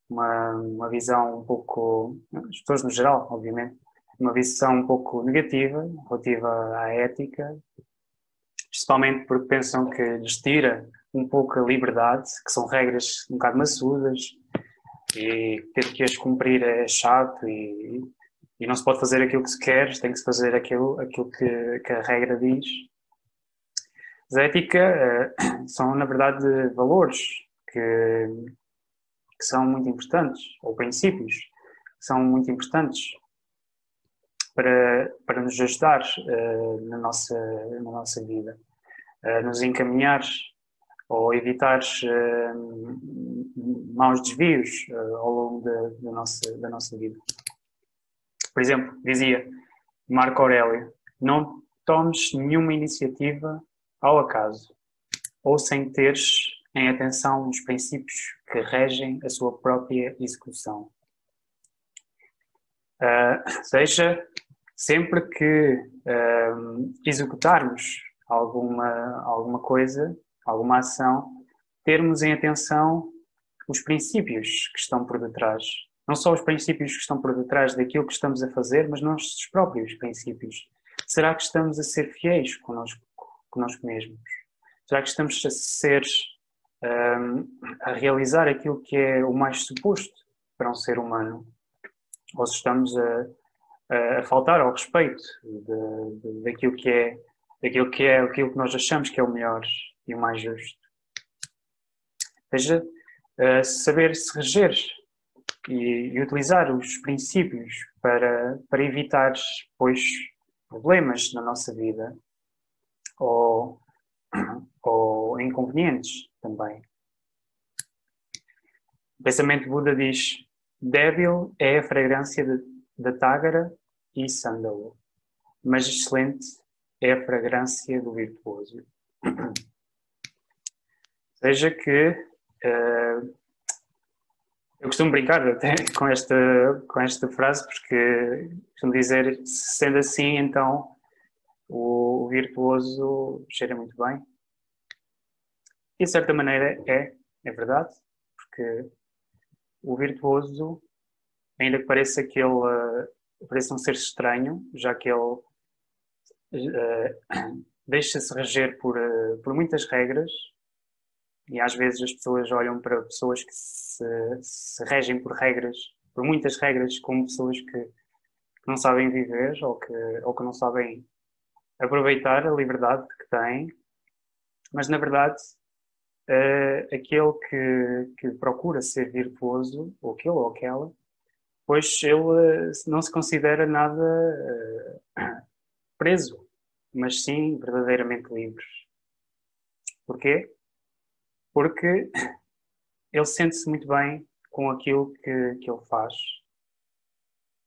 uma visão um pouco, as pessoas no geral, obviamente, uma visão um pouco negativa relativa à ética, principalmente porque pensam que lhes tira um pouco a liberdade, que são regras um bocado maçudas, e ter que as cumprir é chato e não se pode fazer aquilo que se quer, tem que se fazer aquilo que a regra diz. Mas a ética são, na verdade, valores que são muito importantes, ou princípios que são muito importantes para nos ajudar na nossa vida, nos encaminhar ou evitar maus desvios ao longo da nossa vida. Por exemplo, dizia Marco Aurélio: não tomes nenhuma iniciativa ao acaso ou sem teres em atenção os princípios que regem a sua própria execução. Seja, sempre que executarmos alguma coisa, alguma ação, termos em atenção os princípios que estão por detrás. Não só os princípios que estão por detrás daquilo que estamos a fazer, mas nossos próprios princípios. Será que estamos a ser fiéis connosco mesmos? Será que estamos a realizar aquilo que é o mais suposto para um ser humano? Ou se estamos a faltar ao respeito daquilo que nós achamos que é o melhor e o mais justo? Ou seja, saber se reger e utilizar os princípios para evitar, pois, problemas na nossa vida ou inconvenientes também. O pensamento Buda diz: débil é a fragrância da tágara e sândalo, mas excelente é a fragrância do virtuoso. Ou seja que eu costumo brincar até com esta frase, porque costumo dizer, sendo assim, então o virtuoso cheira muito bem. E de certa maneira é verdade, porque o virtuoso, ainda que pareça um ser estranho, já que ele deixa-se reger por muitas regras, e às vezes as pessoas olham para pessoas que se regem por muitas regras, como pessoas que não sabem viver ou que não sabem aproveitar a liberdade que têm. Mas, na verdade, aquele que procura ser virtuoso, ou aquele ou aquela, pois ele não se considera nada preso, mas sim verdadeiramente livre. Porquê? Porque ele sente-se muito bem com aquilo que ele faz.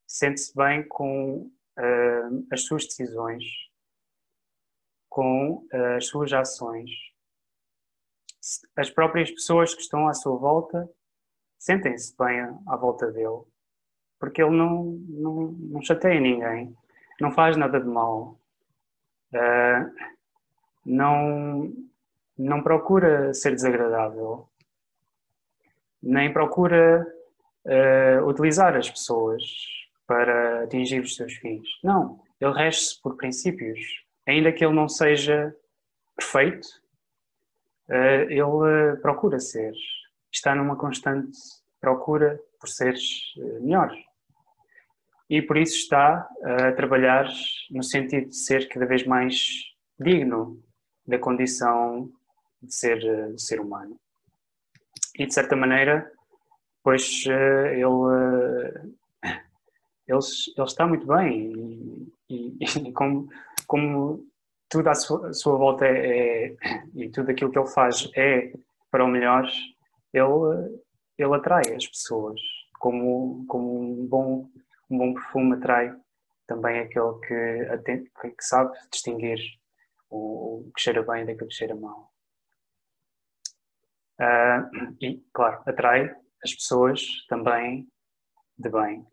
Sente-se bem com as suas decisões, com as suas ações. As próprias pessoas que estão à sua volta sentem-se bem à volta dele, porque ele não chateia ninguém, não faz nada de mal, não procura ser desagradável, nem procura utilizar as pessoas para atingir os seus fins. Não, ele rege-se por princípios. Ainda que ele não seja perfeito, ele procura ser. Está numa constante procura por seres melhor. E por isso está a trabalhar no sentido de ser cada vez mais digno da condição de ser humano. E de certa maneira, pois ele está muito bem e como tudo à sua volta e tudo aquilo que ele faz é para o melhor, ele atrai as pessoas como um bom perfume atrai também aquele que sabe distinguir o que cheira bem daquilo que cheira mal. E, claro, atrai as pessoas também de bem.